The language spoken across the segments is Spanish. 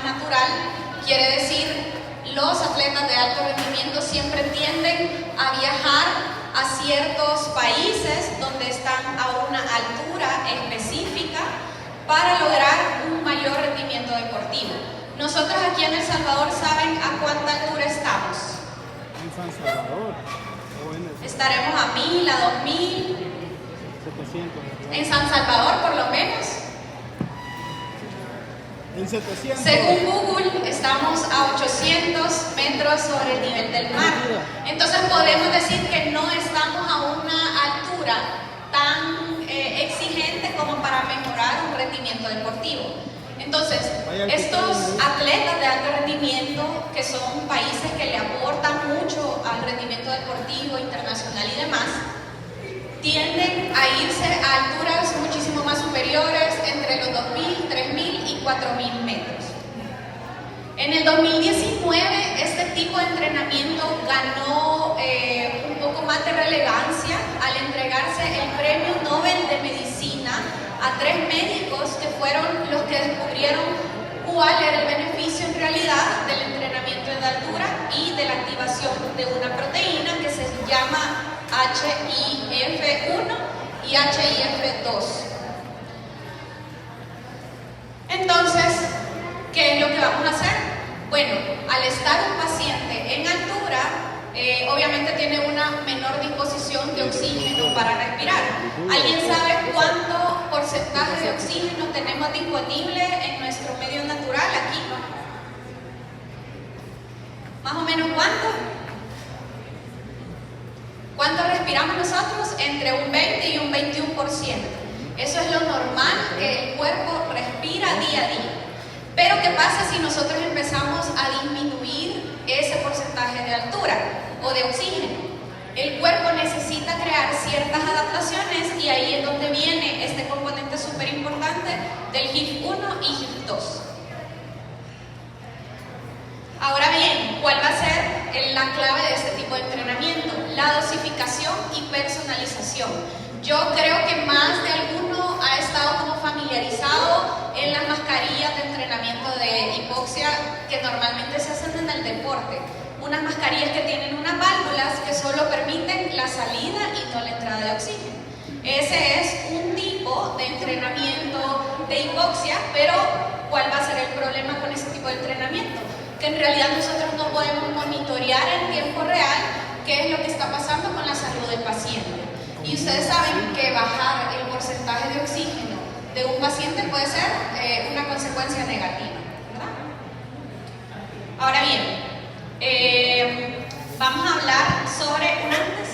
más natural, quiere decir, los atletas de alto rendimiento siempre tienden a viajar a ciertos países donde están a una altura específica para lograr un mayor rendimiento deportivo. Nosotros aquí en El Salvador, ¿saben a cuánta altura estamos? En San Salvador. Estaremos a 1000, a 2000. 700. En San Salvador, por lo menos. En 700. Según Google, estamos a 800 metros sobre el nivel del mar. Entonces podemos decir que no estamos a una altura tan exigente como para mejorar un rendimiento deportivo. Entonces, estos atletas de alto rendimiento, que son países que le aportan mucho al rendimiento deportivo internacional y demás, tienden a irse a alturas muchísimo más superiores, entre los 2000, 3000 y 4000 metros. En el 2019, este tipo de entrenamiento ganó un poco más de relevancia al entregarse el Premio Nobel de Medicina a 3 médicos que fueron los que descubrieron cuál era el beneficio en realidad del entrenamiento en altura y de la activación de una proteína que se llama HIF1 y HIF2. Entonces, ¿qué es lo que vamos a hacer? Bueno, al estar un paciente en altura, obviamente tiene una menor disposición de oxígeno para respirar. ¿Alguien sabe cuánto porcentaje de oxígeno tenemos disponible en nuestro medio natural aquí? ¿Más o menos cuánto? ¿Cuánto respiramos nosotros? Entre un 20 y un 21%. Eso es lo normal que el cuerpo respira día a día. Pero ¿qué pasa si nosotros empezamos a disminuir ese porcentaje de altura o de oxígeno? El cuerpo necesita crear ciertas adaptaciones y ahí es donde viene este componente súper importante del HIF1 y HIF2. Ahora bien, ¿cuál va a ser la clave de este tipo de entrenamiento? La dosificación y personalización. Yo creo que más de alguno ha estado como familiarizado en las mascarillas de entrenamiento de hipoxia que normalmente se hacen en el deporte. Unas mascarillas que tienen unas válvulas que solo permiten la salida y no la entrada de oxígeno. Ese es un tipo de entrenamiento de hipoxia, pero ¿cuál va a ser el problema con ese tipo de entrenamiento? Que en realidad nosotros no podemos monitorear en tiempo real qué es lo que está pasando con la salud del paciente. Y ustedes saben que bajar el porcentaje de oxígeno de un paciente puede ser una consecuencia negativa, ¿verdad? Ahora bien, vamos a hablar sobre un antes,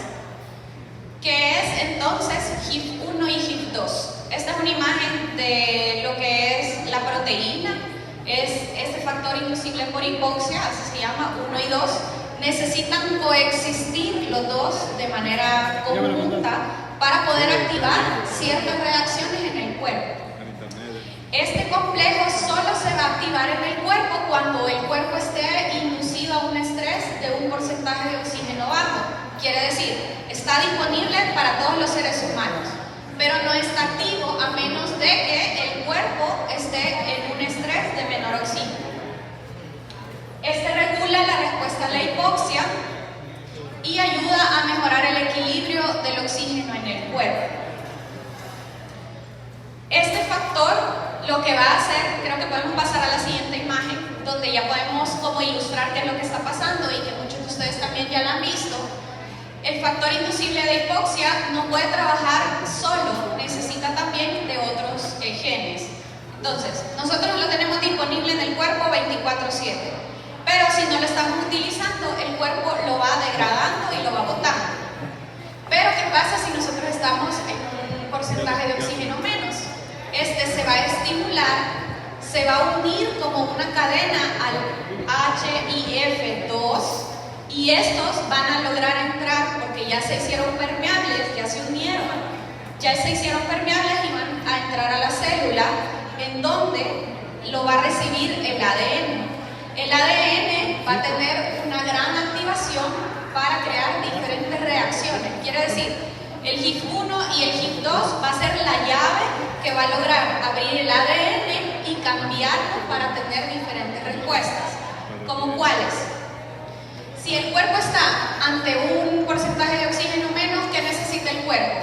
que es entonces HIF1 y HIF2. Esta es una imagen de lo que es la proteína. Es este factor inducible por hipoxia, así se llama, 1 y 2, necesitan coexistir los dos de manera conjunta para poder activar ciertas reacciones en el cuerpo. Este complejo solo se va a activar en el cuerpo cuando el cuerpo esté inducido a un estrés de un porcentaje de oxígeno bajo. Quiere decir, está disponible para todos los seres humanos, pero no está activo a menos de que el cuerpo esté en un estrés de menor oxígeno. Este regula la respuesta a la hipoxia y ayuda a mejorar el equilibrio del oxígeno en el cuerpo. Este factor lo que va a hacer, creo que podemos pasar a la siguiente imagen, donde ya podemos como ilustrar qué es lo que está pasando y que muchos de ustedes también ya lo han visto. El factor inducible de hipoxia no puede trabajar solo, necesita también de otros genes. Entonces, nosotros lo tenemos disponible en el cuerpo 24/7, pero si no lo estamos utilizando, el cuerpo lo va degradando y lo va botando. Pero ¿qué pasa si nosotros estamos en un porcentaje de oxígeno menos? Este se va a estimular, se va a unir como una cadena al HIF2 y estos van a lograr entrar porque ya se hicieron permeables, ya se unieron, ya se hicieron permeables y van a entrar a la célula en donde lo va a recibir el ADN. El ADN va a tener una gran activación para crear diferentes reacciones. Quiere decir, el HIF1 y el HIF2 va a ser la llave que va a lograr abrir el ADN y cambiarlo para tener diferentes ¿Cuáles? Si el cuerpo está ante un porcentaje de oxígeno menos, ¿qué necesita el cuerpo?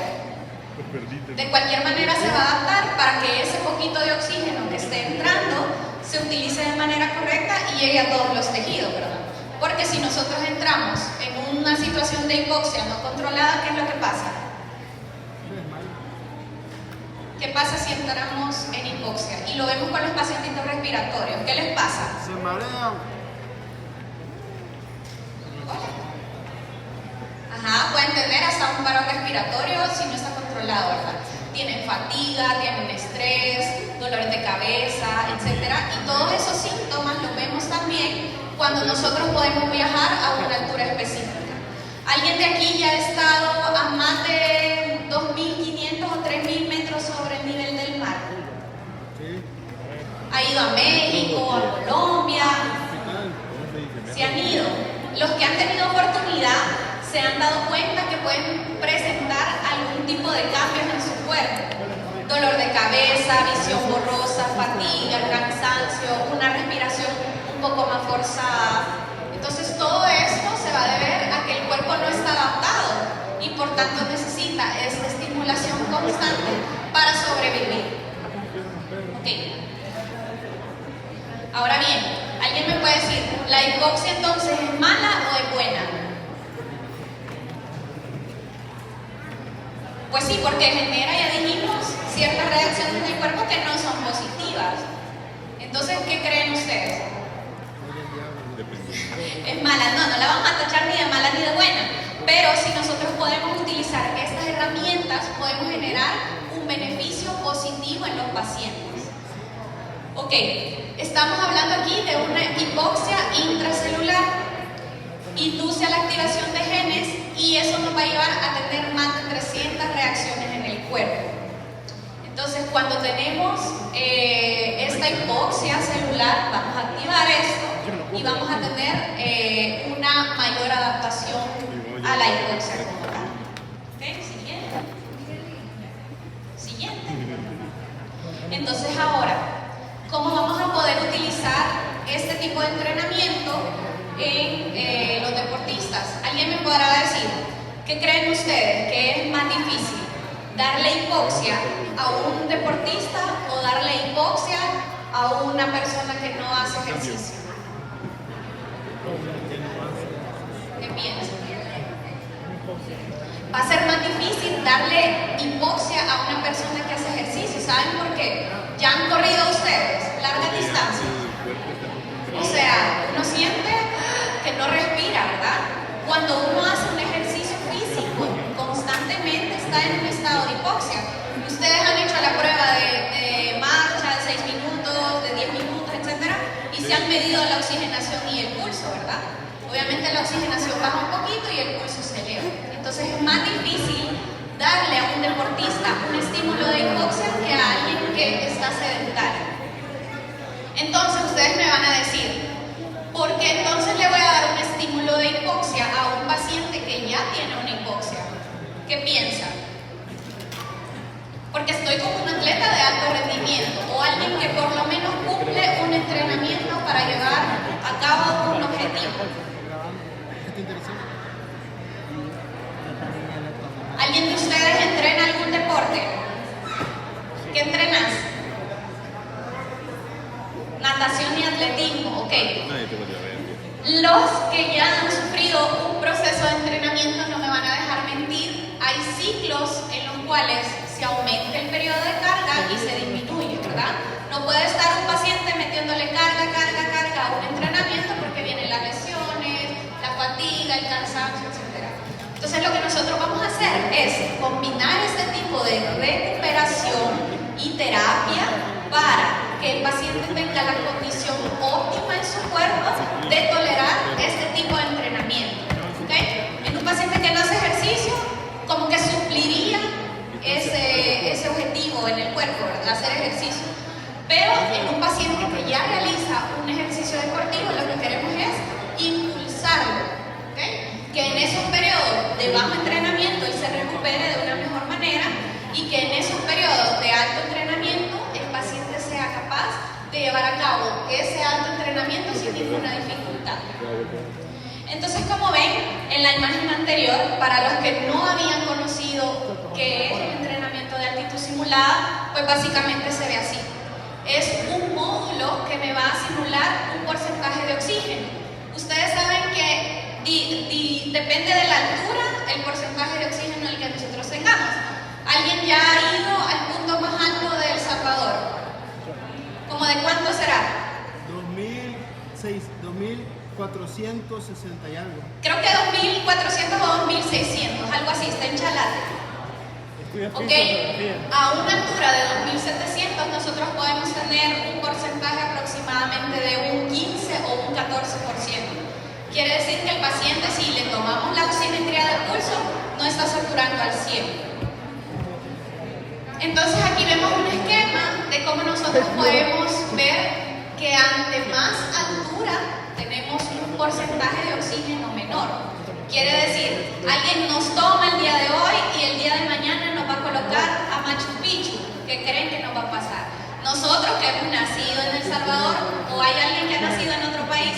De cualquier manera se va a adaptar para que ese poquito de oxígeno que esté entrando se utilice de manera correcta y llegue a todos los tejidos, ¿verdad? Porque si nosotros entramos en una situación de hipoxia no controlada, ¿qué es lo que pasa? ¿Qué pasa si entramos en hipoxia? Y lo vemos con los pacientitos respiratorios. ¿Qué les pasa? Se marean. Ajá, pueden tener hasta un paro respiratorio si no está controlado, ¿verdad? Tienen fatiga, tienen estrés, dolores de cabeza, etc. Y todos esos síntomas los vemos también cuando nosotros podemos viajar a una altura específica. ¿Alguien de aquí ya ha estado a más de 2.500 o 3.000 metros sobre el nivel del mar? ¿Ha ido a México, a Colombia? ¿Se han ido? Los que han tenido oportunidad se han dado cuenta que pueden presentar algún tipo de cambios en su cuerpo. Dolor de cabeza, visión borrosa, fatiga, cansancio, una respiración un poco más forzada. Entonces todo esto se va a deber a que el cuerpo no está adaptado y por tanto necesita esta estimulación constante para sobrevivir. Okay. Ahora bien, ¿alguien me puede decir, la hipoxia entonces es mala o es buena? Pues sí, porque genera, ya dijimos, ciertas reacciones en el cuerpo que no son positivas. Entonces, ¿qué creen ustedes? Es mala, no la vamos a tachar ni de mala ni de buena. Pero si nosotros podemos utilizar estas herramientas, podemos generar un beneficio positivo en los pacientes. Ok, estamos hablando aquí de una hipoxia intracelular. Induce a la activación de genes y eso nos va a llevar a tener más de 300 reacciones en el cuerpo. Entonces, cuando tenemos esta hipoxia celular, vamos a activar esto y vamos a tener una mayor adaptación a la hipoxia como tal. ¿Ok? Siguiente. Entonces, ahora, ¿cómo vamos a poder utilizar este tipo de entrenamiento en los deportistas? ¿Alguien me podrá decir qué creen ustedes que es más difícil? ¿Darle hipoxia a un deportista o darle hipoxia a una persona que no hace ejercicio? ¿Qué piensan? Va a ser más difícil darle hipoxia a una persona que hace ejercicio. ¿Saben por qué? ¿Ya han corrido ustedes larga distancia? O sea, uno siente que no respira, ¿verdad? Cuando uno hace un ejercicio físico, constantemente está en un estado de hipoxia. Ustedes han hecho la prueba de marcha de 6 minutos, de 10 minutos, etc. Y se han medido la oxigenación y el pulso, ¿verdad? Obviamente la oxigenación baja un poquito y el pulso se eleva. Entonces es más difícil darle a un deportista un estímulo de hipoxia que a alguien que está sedentario. Entonces ustedes me van a decir, ¿por qué entonces le voy a dar un estímulo de hipoxia a un paciente que ya tiene una hipoxia? ¿Qué piensan? Porque estoy con un atleta de alto rendimiento o alguien que por lo menos cumple un entrenamiento para llevar a cabo un objetivo. ¿Alguien de ustedes entrena algún deporte? ¿Qué entrenas? Natación y atletismo, ok. Los que ya han sufrido un proceso de entrenamiento no me van a dejar mentir. Hay ciclos en los cuales se aumenta el periodo de carga y se disminuye, ¿verdad? No puede estar un paciente metiéndole carga a un entrenamiento porque vienen las lesiones, la fatiga, el cansancio, etc. Entonces lo que nosotros vamos a hacer es combinar este tipo de recuperación y terapia para que el paciente tenga la condición óptima en su cuerpo de tolerar este tipo de entrenamiento. ¿Okay? En un paciente que no hace ejercicio, como que supliría ese objetivo en el cuerpo, ¿verdad? Hacer ejercicio. Pero en un paciente que ya realiza un ejercicio deportivo, lo que queremos es impulsarlo. ¿Okay? Que en esos periodos de bajo entrenamiento él se recupere de una mejor manera y que en esos periodos de alto entrenamiento el paciente sea capaz de llevar a cabo ese alto entrenamiento sin ninguna dificultad. mitad. Entonces, como ven en la imagen anterior, para los que no habían conocido qué es el entrenamiento de altitud simulada, pues básicamente se ve así. Es un módulo que me va a simular un porcentaje de oxígeno. Ustedes saben que depende de la altura el porcentaje de oxígeno el que nosotros tengamos. ¿Alguien ya ha ido al punto más alto de El Salvador? ¿Cómo de cuánto será? 2.460 y algo. Creo que 2.400 o 2.600, algo así, está en Chalate. Ok, a una altura de 2.700 nosotros podemos tener un porcentaje aproximadamente de un 15 o un 14%. Quiere decir que el paciente, si le tomamos la oximetría del pulso, no está saturando al 100. Entonces aquí vemos un esquema de cómo nosotros podemos ver que ante más altura tenemos un porcentaje de oxígeno menor. Quiere decir, alguien nos toma el día de hoy y el día de mañana nos va a colocar a Machu Picchu. ¿Qué creen que nos va a pasar? Nosotros que hemos nacido en El Salvador, o hay alguien que ha nacido en otro país,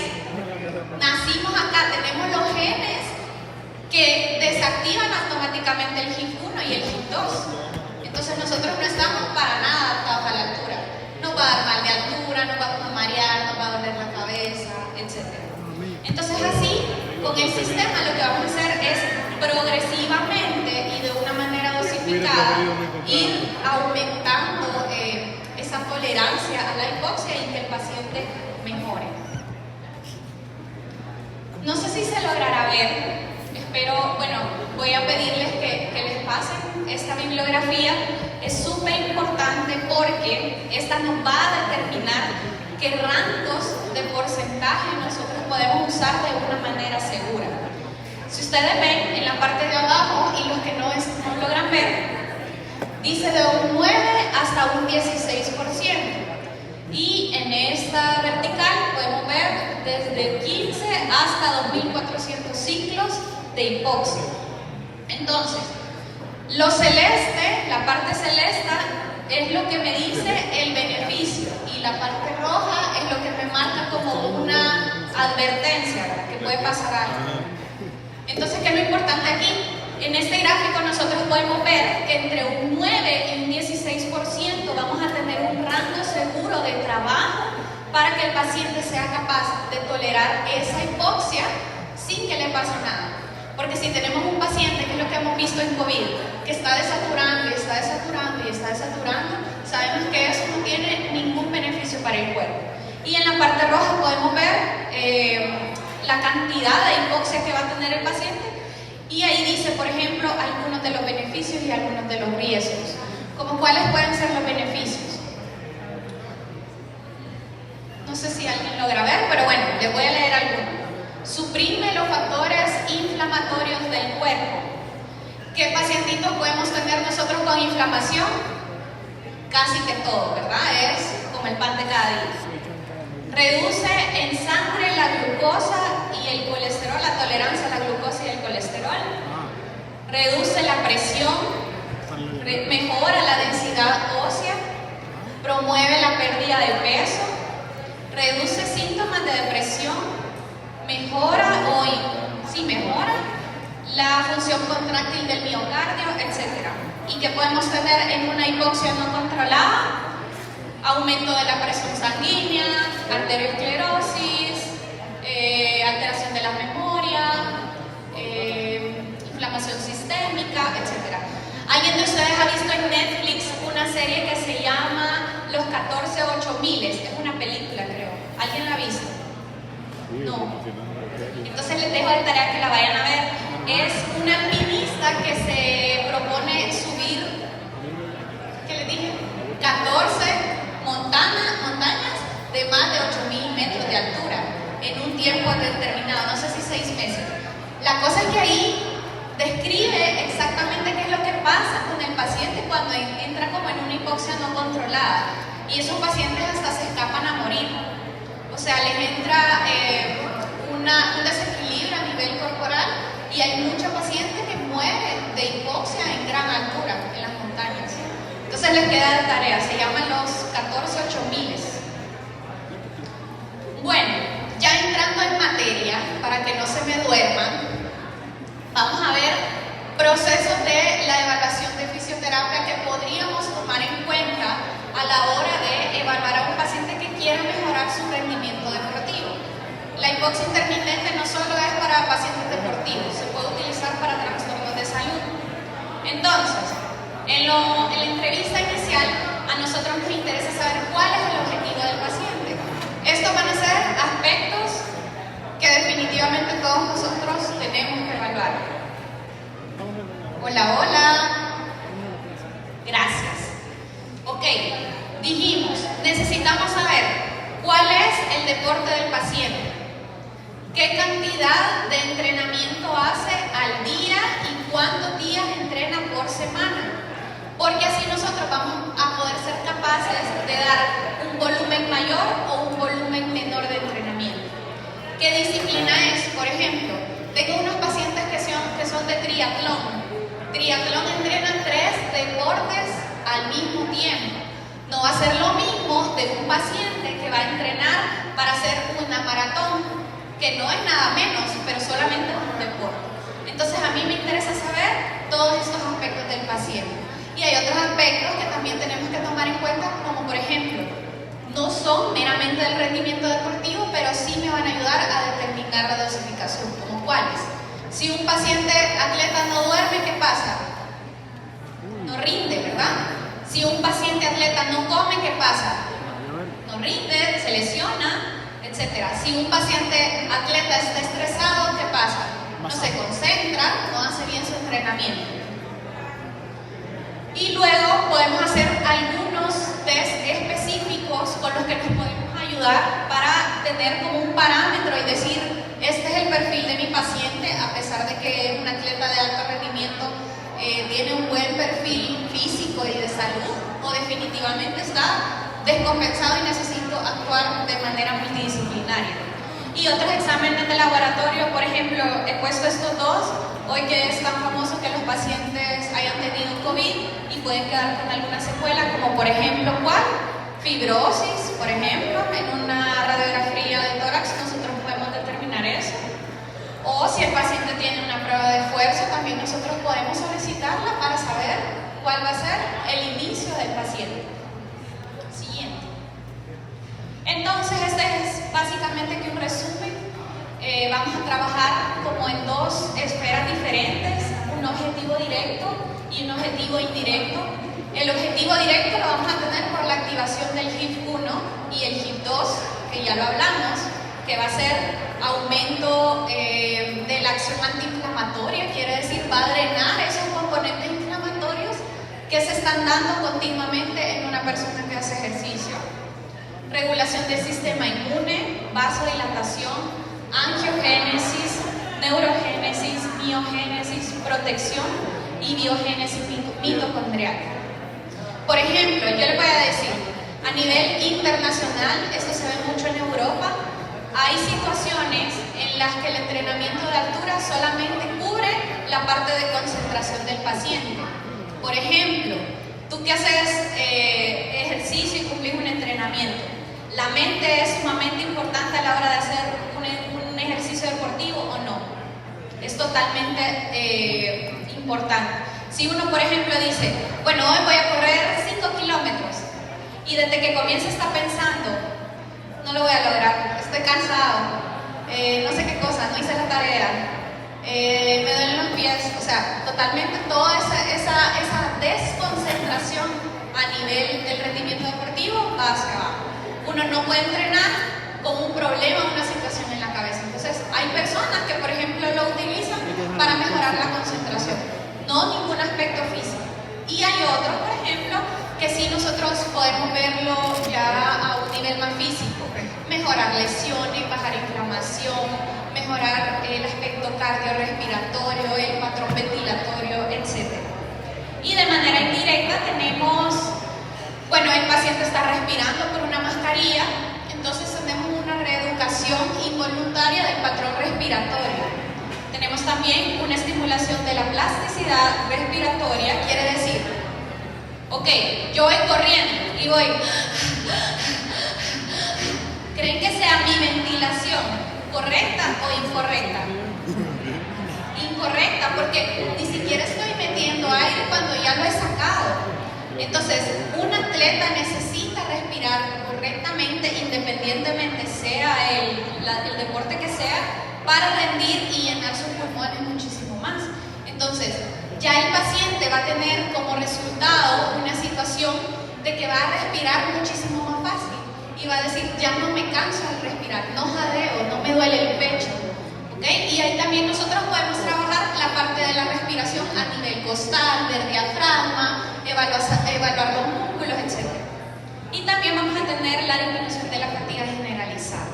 nacimos acá, tenemos los genes que desactivan automáticamente el HIF1 y el HIF2. Entonces nosotros no estamos para nada adaptados a la altura. Nos va a dar mal de altura, nos vamos a marear, nos va a doler la cabeza, etc. Entonces así, con el sistema lo que vamos a hacer es progresivamente y de una manera dosificada ir aumentando esa tolerancia a la hipoxia y que el paciente mejore. No sé si se logrará ver, espero, bueno, voy a pedirles que les pasen esta bibliografía. Es súper importante porque esta nos va a determinar qué rangos de porcentaje nosotros podemos usar de una manera segura. Si ustedes ven en la parte de abajo y los que no logran ver, dice de un 9 hasta un 16%. Y en esta vertical podemos ver desde 15 hasta 2400 ciclos de hipoxia. Entonces, lo celeste, la parte celeste, es lo que me dice el beneficio, y la parte roja es lo que me marca como una advertencia que puede pasar algo. Entonces, ¿qué es lo importante aquí? En este gráfico nosotros podemos ver que entre un 9 y un 16% vamos a tener un rango seguro de trabajo para que el paciente sea capaz de tolerar esa hipoxia sin que le pase nada. Porque si tenemos un paciente, que es lo que hemos visto en COVID, que está desaturando y está desaturando y está desaturando, sabemos que eso no tiene ningún beneficio para el cuerpo. Y en la parte roja podemos ver la cantidad de hipoxia que va a tener el paciente, y ahí dice, por ejemplo, algunos de los beneficios y algunos de los riesgos. ¿Como cuáles pueden ser los beneficios? No sé si alguien logra ver, pero bueno, les voy a leer algunos. Suprime los factores inflamatorios del cuerpo. ¿Qué pacientitos podemos tener nosotros con inflamación? Casi que todo, ¿verdad? Es como el pan de cada día. Reduce en sangre la glucosa y el colesterol, la tolerancia a la glucosa y el colesterol. Reduce la presión, mejora la densidad ósea, promueve la pérdida de peso, reduce síntomas de depresión, mejora la función contráctil del miocardio, etc. ¿Y qué podemos tener en una hipoxia no controlada? Aumento de la presión sanguínea, arteriosclerosis, alteración de la memoria, inflamación sistémica, etc. ¿Alguien de ustedes ha visto en Netflix una serie que se llama Los 14-8000? Es una película, creo. ¿Alguien la ha visto? No. Entonces les dejo de tarea que la vayan a ver. Es una alpinista que se propone subir, ¿qué les dije? 14 montañas de más de 8000 metros de altura en un tiempo determinado, no sé si 6 meses. La cosa es que ahí describe exactamente qué es lo que pasa con el paciente cuando entra como en una hipoxia no controlada, y esos pacientes hasta se escapan a morir. O sea, les entra un desequilibrio a nivel corporal, y hay muchos pacientes que mueren de hipoxia en gran altura en las montañas. Entonces les queda de tarea, se llaman los 14-8000. Bueno, ya entrando en materia. para que no se me duerman, vamos a ver procesos de la evaluación de fisioterapia que podríamos tomar en cuenta a la hora de evaluar a un paciente que quiera mejorar su rendimiento deportivo. La hipoxia intermitente no solo es para pacientes deportivos, se puede utilizar para trastornos de salud. Entonces, en la entrevista inicial, a nosotros nos interesa saber cuál es el objetivo del paciente. Estos van a ser aspectos que definitivamente todos nosotros tenemos que evaluar. Hola, hola. Gracias. Ok, dijimos, necesitamos saber cuál es el deporte del paciente, qué cantidad de entrenamiento hace al día y cuántos días entrena por semana, porque así nosotros vamos a poder ser capaces de dar un volumen mayor o un volumen menor de entrenamiento. ¿Qué disciplina es? Por ejemplo, tengo unos pacientes que son de triatlón. Triatlón entrenan 3 deportes al mismo tiempo. No va a ser lo mismo de un paciente que va a entrenar para hacer una maratón, que no es nada menos, pero solamente es un deporte. Entonces a mí me interesa saber todos estos aspectos del paciente. Y hay otros aspectos que también tenemos que tomar en cuenta, como por ejemplo, no son meramente del rendimiento deportivo, pero sí me van a ayudar a determinar la dosificación, como cuáles. Si un paciente atleta no duerme, ¿qué pasa? No rinde, ¿verdad? Si un paciente atleta no come, ¿qué pasa? No rinde, se lesiona, etc. Si un paciente atleta está estresado, ¿qué pasa? No se concentra, no hace bien su entrenamiento. Y luego podemos hacer algunos test específicos con los que nos podemos ayudar para tener como un parámetro y decir, este es el perfil de mi paciente, a pesar de que es un atleta de alto rendimiento, tiene un buen perfil físico y de salud, o definitivamente está descompensado y necesito actuar de manera multidisciplinaria. Y otros exámenes de laboratorio, por ejemplo, he puesto estos dos, hoy que es tan famoso que los pacientes hayan tenido COVID y pueden quedar con alguna secuela, como por ejemplo, ¿cuál? Fibrosis, por ejemplo, en una radiografía de tórax nosotros podemos determinar eso. O si el paciente tiene una prueba de esfuerzo, también nosotros podemos solicitarla para saber cuál va a ser el inicio del paciente. Siguiente. Entonces, este es básicamente que un resumen. Vamos a trabajar como en 2 esferas diferentes, un objetivo directo y un objetivo indirecto. El objetivo directo lo vamos a tener por la activación del HIF-1 y el HIF-2, que ya lo hablamos, que va a ser aumento de la acción antiinflamatoria, quiere decir, va a drenar esos componentes inflamatorios que se están dando continuamente en una persona que hace ejercicio. Regulación del sistema inmune, vasodilatación, angiogénesis, neurogénesis, miogénesis, protección y biogénesis mitocondrial. Por ejemplo, yo les voy a decir, a nivel internacional, esto se ve mucho en Europa, hay situaciones en las que el entrenamiento de altura solamente cubre la parte de concentración del paciente. Por ejemplo, tú que haces ejercicio y cumplís un entrenamiento, ¿la mente es sumamente importante a la hora de hacer un ejercicio deportivo o no? Es totalmente importante. Si uno, por ejemplo, dice, bueno, hoy voy a correr 5 kilómetros y desde que comienza está pensando, no lo voy a lograr, estoy cansado, no sé qué cosa, no hice la tarea, me duelen los pies, o sea, totalmente toda esa desconcentración a nivel del rendimiento deportivo va hacia abajo. Uno no puede entrenar con un problema o una situación en la cabeza. Entonces, hay personas que, por ejemplo, lo utilizan para mejorar la concentración, no ningún aspecto físico. Y hay otros, por ejemplo, que sí nosotros podemos verlo ya a un nivel más físico, mejorar lesiones, bajar inflamación, mejorar el aspecto cardiorrespiratorio, el patrón ventilatorio, etc. Y de manera indirecta tenemos, bueno, el paciente está respirando por una mascarilla, entonces tenemos una reeducación involuntaria del patrón respiratorio. Tenemos también una estimulación de la plasticidad respiratoria, quiere decir, ok, yo voy corriendo y voy, ¿creen que sea mi ventilación? ¿Correcta o incorrecta? Incorrecta, porque ni siquiera estoy metiendo aire cuando ya lo he sacado. Entonces, un atleta necesita respirar correctamente, independientemente sea el deporte que sea, para rendir y llenar sus pulmones muchísimo más. Entonces, ya el paciente va a tener como resultado una situación de que va a respirar muchísimo más fácil y va a decir, ya no me canso al respirar, no jadeo, no me duele el pecho. ¿Okay? Y ahí también nosotros podemos trabajar la parte de la respiración a nivel costal, del diafragma, evaluar los músculos, etc. Y también vamos a tener la disminución de la fatiga generalizada.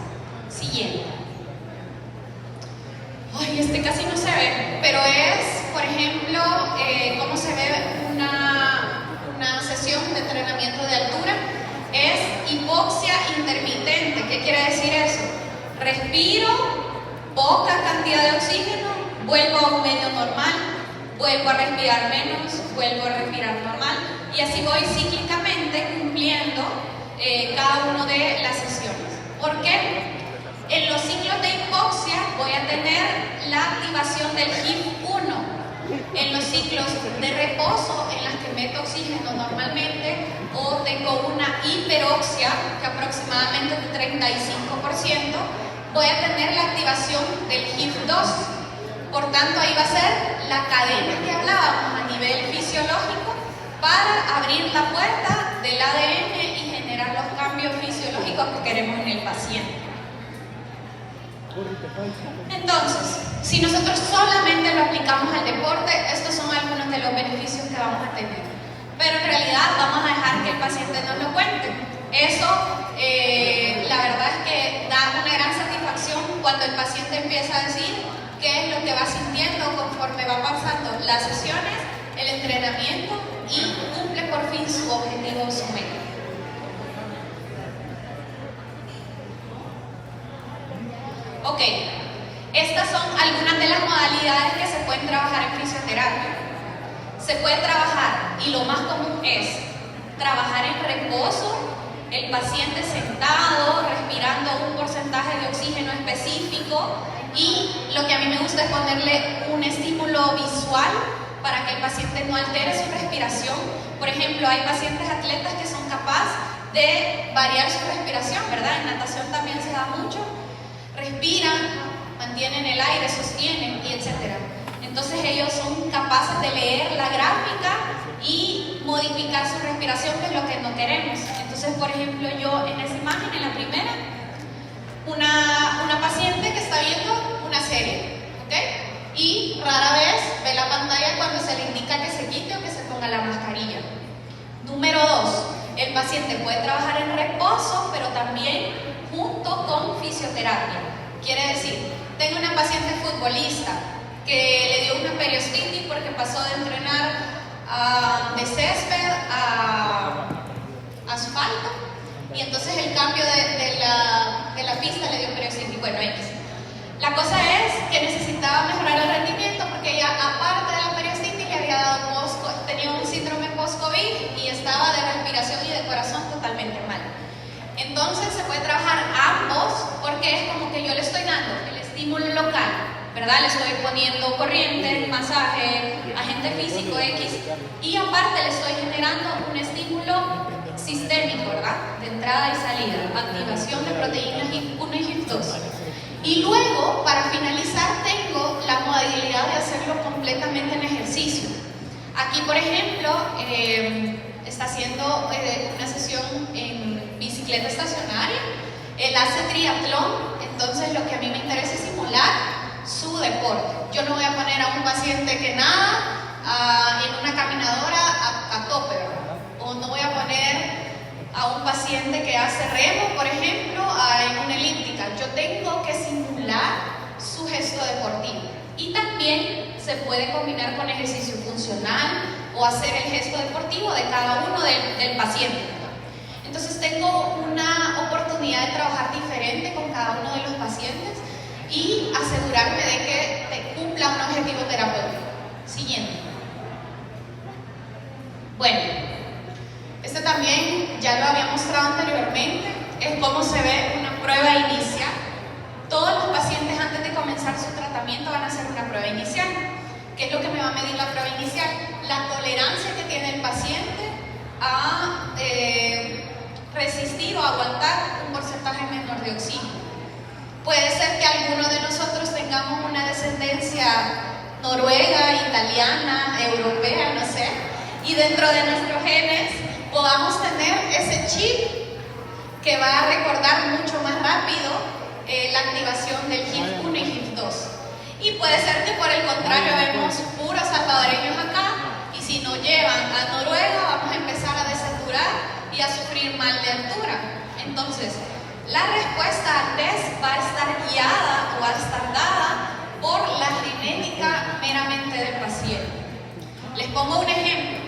Siguiente. Ay, este casi no se ve, pero es, por ejemplo, cómo se ve una sesión de entrenamiento de altura. Es hipoxia intermitente. ¿Qué quiere decir eso? Respiro poca cantidad de oxígeno, vuelvo a un medio normal, vuelvo a respirar menos, vuelvo a respirar normal, y así voy cíclicamente cumpliendo cada una de las sesiones. ¿Por qué? En los ciclos de hipoxia voy a tener la activación del HIF-1. En los ciclos de reposo, en las que meto oxígeno normalmente, o tengo una hiperoxia, que aproximadamente es de 35%, voy a tener la activación del HIF-2. Por tanto, ahí va a ser la cadena que hablábamos a nivel fisiológico para abrir la puerta del ADN y generar los cambios fisiológicos que queremos en el paciente. Entonces, si nosotros solamente lo aplicamos al deporte, estos son algunos de los beneficios que vamos a tener. Pero en realidad vamos a dejar que el paciente nos lo cuente. Eso, la verdad es que da una gran satisfacción cuando el paciente empieza a decir qué es lo que va sintiendo conforme va pasando las sesiones, el entrenamiento y cumple por fin su objetivo, su meta. Ok, estas son algunas de las modalidades que se pueden trabajar en fisioterapia. Se puede trabajar, y lo más común es trabajar en reposo, el paciente sentado, respirando un porcentaje de oxígeno específico, y lo que a mí me gusta es ponerle un estímulo visual para que el paciente no altere su respiración. Por ejemplo, hay pacientes atletas que son capaces de variar su respiración, ¿verdad? En natación también se da mucho. Respiran, mantienen el aire, sostienen y etcétera. Entonces ellos son capaces de leer la gráfica y modificar su respiración, que es lo que no queremos. Entonces, por ejemplo, yo en esa imagen, en la primera, una paciente que está viendo una serie, ¿ok? Y rara vez ve la pantalla cuando se le indica que se quite o que se ponga la mascarilla. Número 2, el paciente puede trabajar en reposo, pero también junto con fisioterapia. Quiere decir, tengo una paciente futbolista que le dio una periostitis porque pasó de entrenar de césped a asfalto, y entonces el cambio de la pista le dio periostitis. Bueno, la cosa es que necesitaba mejorar el rendimiento porque ella, aparte de la periostitis, le había dado tenía un síndrome post-COVID y estaba de respiración y de corazón totalmente mal. Entonces se puede trabajar ambos, porque es como que yo le estoy dando el estímulo local, ¿verdad? Le estoy poniendo corriente, masaje, agente físico X, y aparte le estoy generando un estímulo sistémico, ¿verdad? De entrada y salida, activación de proteínas HIF-1 y HIF-2. Y luego, para finalizar, tengo la modalidad de hacerlo completamente en ejercicio. Aquí, por ejemplo, está haciendo una sesión en bicicleta estacionaria. Él hace triatlón, entonces lo que a mí me interesa es simular su deporte. Yo no voy a poner a un paciente que nada en una caminadora a tope, ¿verdad? O no voy a poner a un paciente que hace remo, por ejemplo, en una elíptica. Yo tengo que simular su gesto deportivo. Y también se puede combinar con ejercicio funcional o hacer el gesto deportivo de cada uno del paciente, ¿verdad? Entonces tengo una oportunidad de trabajar diferente con cada uno de los pacientes y asegurarme de que te cumpla un objetivo terapéutico. Siguiente. Bueno, este también ya lo había mostrado anteriormente, es cómo se ve una prueba inicial. todos los pacientes antes de comenzar su tratamiento van a hacer una prueba inicial. ¿Qué es lo que me va a medir la prueba inicial? La tolerancia que tiene el paciente a resistir o aguantar un porcentaje menor de oxígeno. Puede ser que algunos de nosotros tengamos una descendencia noruega, italiana, europea, no sé, y dentro de nuestros genes podamos tener ese chip que va a recordar mucho más rápido la activación del HIF1 y HIF2. Y puede ser que por el contrario vemos puros salvadoreños acá, y si nos llevan a Noruega vamos a empezar a desaturar y a sufrir mal de altura. Entonces, la respuesta al test va a estar guiada o va a estar dada por la genética meramente del paciente. Les pongo un ejemplo.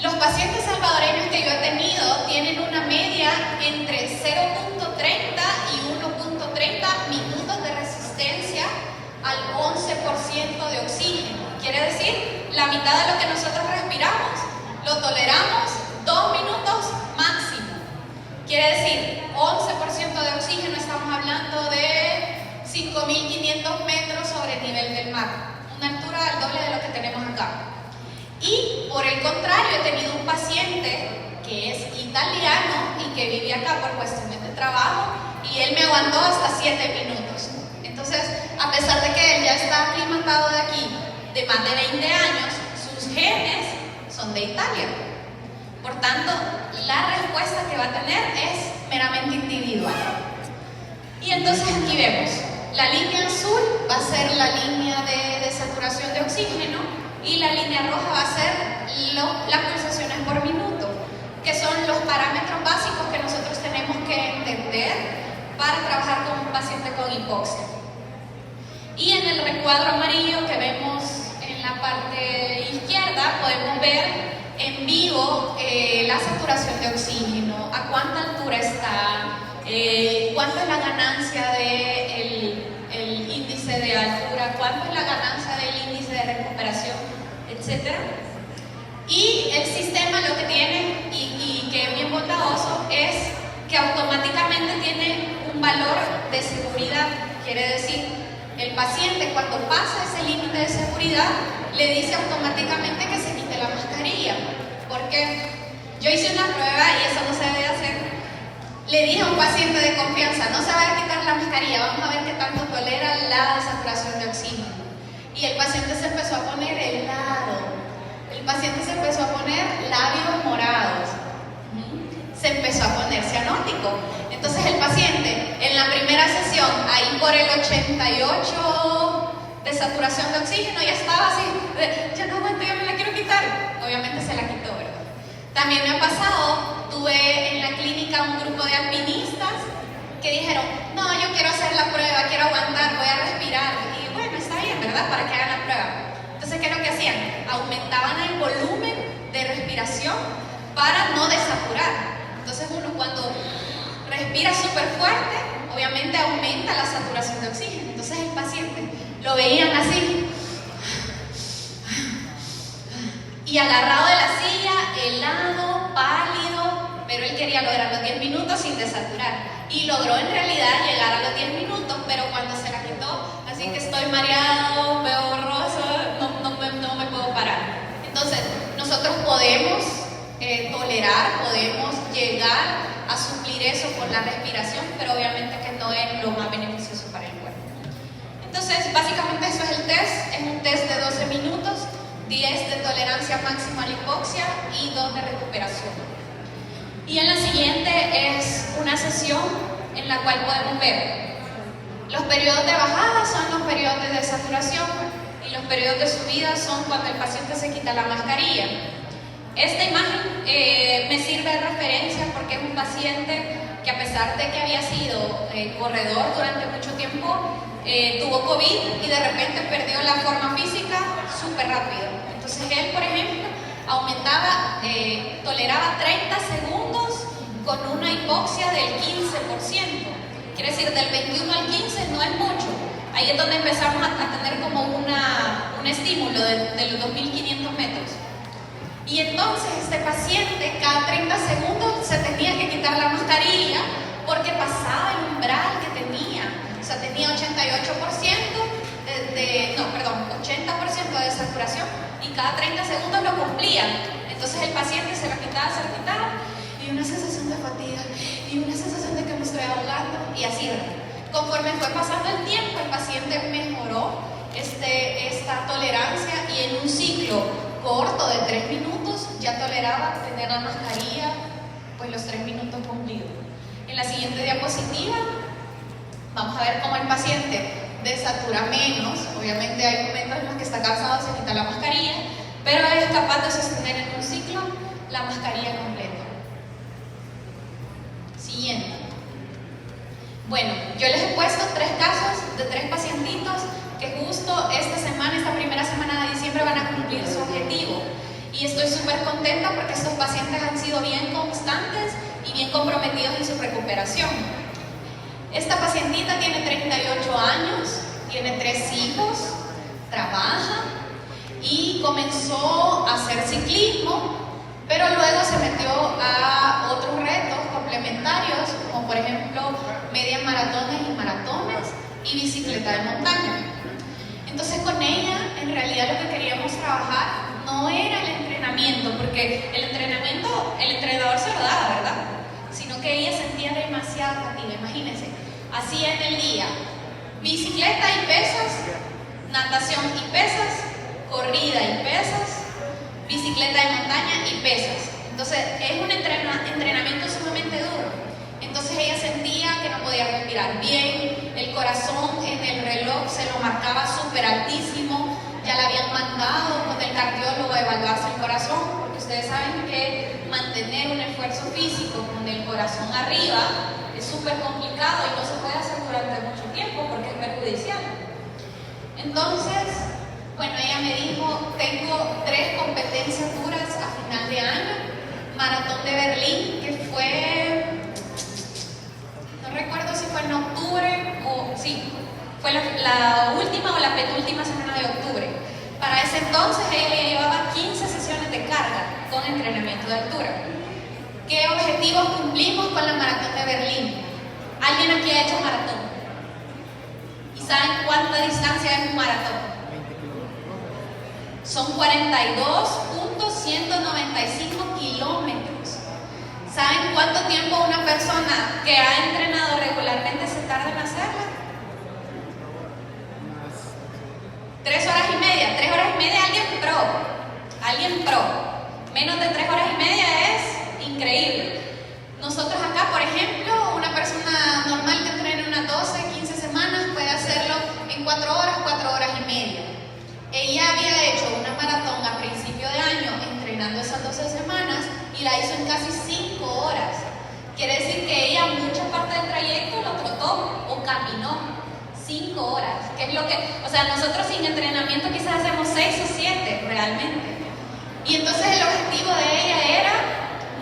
Los pacientes salvadoreños que yo he tenido tienen una media entre 0.30 y 1.30 minutos de resistencia al 11% de oxígeno. Quiere decir, la mitad de lo que nosotros respiramos lo toleramos 2 minutos máximo. Quiere decir, 11% de oxígeno, estamos hablando de 5.500 metros sobre el nivel del mar, una altura al doble de lo que tenemos acá. Y por el contrario, he tenido un paciente que es italiano y que vive acá por cuestiones de trabajo, y él me aguantó hasta 7 minutos. Entonces, a pesar de que él ya está aclimatado de aquí de más de 20 años, sus genes son de Italia. Por tanto, la respuesta que va a tener es meramente individual. Y entonces aquí vemos, la línea azul va a ser la línea de saturación de oxígeno, y la línea roja va a ser las pulsaciones por minuto, que son los parámetros básicos que nosotros tenemos que entender para trabajar con un paciente con hipoxia. Y en el recuadro amarillo que vemos en la parte izquierda podemos ver en vivo la saturación de oxígeno, a cuánta altura está, cuánto es la ganancia del índice de altura, cuánto es la ganancia del índice de recuperación, etc. Y el sistema lo que tiene, y que es bien bondadoso, es que automáticamente tiene un valor de seguridad. Quiere decir, el paciente cuando pasa ese límite de seguridad le dice automáticamente que se quite la mascarilla, porque yo hice una prueba y eso no se debe hacer. Le dije a un paciente de confianza, no se va a quitar la mascarilla, vamos a ver qué tanto tolera la saturación de oxígeno. Y el paciente se empezó a poner helado, el paciente se empezó a poner labios morados, se empezó a poner cianótico. Entonces el paciente en la primera sesión, ahí por el 88 de saturación de oxígeno, ya estaba así, ya no aguanto, ya me la quiero quitar. Obviamente se la quitó, ¿verdad? También me ha pasado, tuve en la clínica un grupo de alpinistas que dijeron, no, yo quiero hacer la prueba, quiero aguantar, voy a respirar. Y bueno, está bien, ¿verdad? Para que hagan la prueba. Entonces, ¿qué es lo que hacían? Aumentaban el volumen de respiración para no desaturar. Entonces uno cuando respira súper fuerte, obviamente aumenta la saturación de oxígeno. Entonces el paciente lo veían así, y agarrado de la silla, helado, pálido, pero él quería lograr los 10 minutos sin desaturar. Y logró en realidad llegar a los 10 minutos, pero cuando se la quitó, así que estoy mareado, veo borroso, no me puedo parar. Entonces, nosotros podemos tolerar, podemos llegar a suplir eso con la respiración, pero obviamente que no es lo más beneficioso para el cuerpo. Entonces, básicamente eso es el test. Es un test de 12 minutos, 10 de tolerancia máxima a la hipoxia y 2 de recuperación. Y en la siguiente es una sesión en la cual podemos ver los periodos de bajada son los periodos de desaturación, y los periodos de subida son cuando el paciente se quita la mascarilla. Esta imagen me sirve de referencia porque es un paciente que, a pesar de que había sido corredor durante mucho tiempo, tuvo COVID y de repente perdió la forma física súper rápido. Entonces él, por ejemplo, toleraba 30 segundos con una hipoxia del 15%. Quiere decir, del 21 al 15 no es mucho. Ahí es donde empezamos a tener como un estímulo de los 2.500 metros. Y entonces este paciente cada 30 segundos se tenía que quitar la mascarilla porque pasaba el umbral que tenía. O sea, cada 30 segundos lo cumplían. Entonces el paciente se lo quitaba, y una sensación de fatiga, y una sensación de que me estoy ahogando, y así era. Conforme fue pasando el tiempo, el paciente mejoró esta tolerancia y en un ciclo corto de 3 minutos ya toleraba tener la mascarilla pues los 3 minutos cumplidos. En la siguiente diapositiva vamos a ver cómo el paciente desatura menos. Obviamente hay momentos en los que está cansado, se quita la mascarilla, pero es capaz de sostener en un ciclo la mascarilla completa. Siguiente. Bueno, yo les he puesto 3 casos de 3 pacientitos que justo esta primera semana de diciembre van a cumplir su objetivo. Y estoy súper contenta porque estos pacientes han sido bien constantes y bien comprometidos en su recuperación. Esta pacientita tiene 38 años, tiene 3 hijos, trabaja y comenzó a hacer ciclismo, pero luego se metió a otros retos complementarios, como por ejemplo medias maratones y maratones y bicicleta de montaña. Entonces con ella en realidad lo que queríamos trabajar no era el entrenamiento, porque el entrenamiento el entrenador se lo daba, ¿verdad? Sino que ella sentía demasiada fatiga. Imagínense, hacía en el día bicicleta y pesas, natación y pesas, corrida y pesas, bicicleta de montaña y pesas. Entonces es un entrenamiento sumamente duro. Entonces ella sentía que no podía respirar bien, el corazón en el reloj se lo marcaba súper altísimo, ya le habían mandado con el cardiólogo a evaluarse el corazón, porque ustedes saben que mantener un esfuerzo físico con el corazón arriba es súper complicado y no se puede hacer durante mucho tiempo porque es perjudicial. Entonces, bueno, ella me dijo, tengo 3 competencias duras a final de año, Maratón de Berlín, que fue, no recuerdo si fue en octubre o sí, fue la última o la penúltima semana de octubre. Para ese entonces ella ya llevaba 15 sesiones de carga con entrenamiento de altura. ¿Qué objetivos cumplimos con la Maratón de Berlín? ¿Alguien aquí ha hecho maratón? ¿Y saben cuánta distancia es un maratón? Son 42.195 kilómetros. ¿Saben cuánto tiempo una persona que ha entrenado regularmente se tarda en hacerla? 3 horas y media. 3 horas y media, alguien pro. Menos de 3 horas y media es increíble. Nosotros acá, por ejemplo, una persona normal que entrene unas 12, 15 semanas puede hacerlo en 4 horas y media. Ella había hecho una maratón a principio de año entrenando esas 12 semanas y la hizo en casi 5 horas. Quiere decir que ella mucha parte del trayecto lo trotó o caminó 5 horas, que es lo que, o sea, nosotros sin entrenamiento quizás hacemos 6 o 7 realmente. Y entonces el objetivo de ella era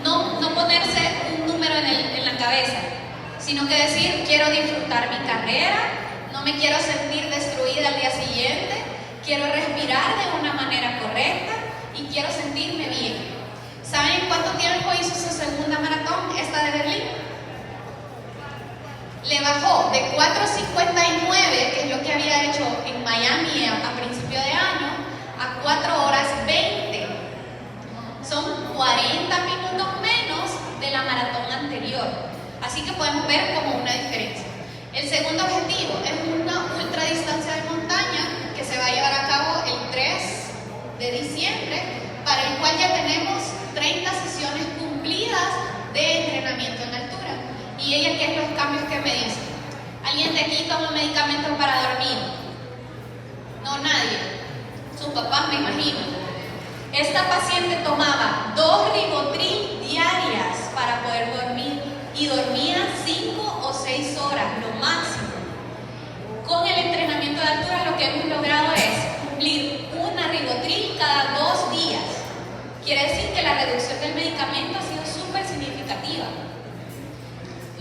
no ponerse un número en la cabeza, sino que decir, quiero disfrutar mi carrera, no me quiero sentir destruida al día siguiente, quiero respirar de una manera correcta y quiero sentirme bien. ¿Saben cuánto tiempo hizo su segunda maratón, esta de Berlín? Le bajó de 4:59, que es lo que había hecho en Miami a principio de año, a 4 horas 20. Son 40 minutos menos de la maratón anterior. Así que podemos ver como una diferencia. El segundo objetivo es una ultradistancia de montaña que se va a llevar a cabo el 3 de diciembre, para el cual ya tenemos 30 sesiones cumplidas de entrenamiento en altura. ¿Y ella qué es los cambios que me dice? ¿Alguien de aquí toma medicamentos para dormir? No, nadie. Sus papás, me imagino. Esta paciente tomaba 2 Rivotril diarias para poder dormir y dormía 5 o 6 horas, lo máximo. Con el entrenamiento de altura lo que hemos logrado es cumplir una Rivotril cada 2 días. Quiere decir que la reducción del medicamento ha sido súper significativa.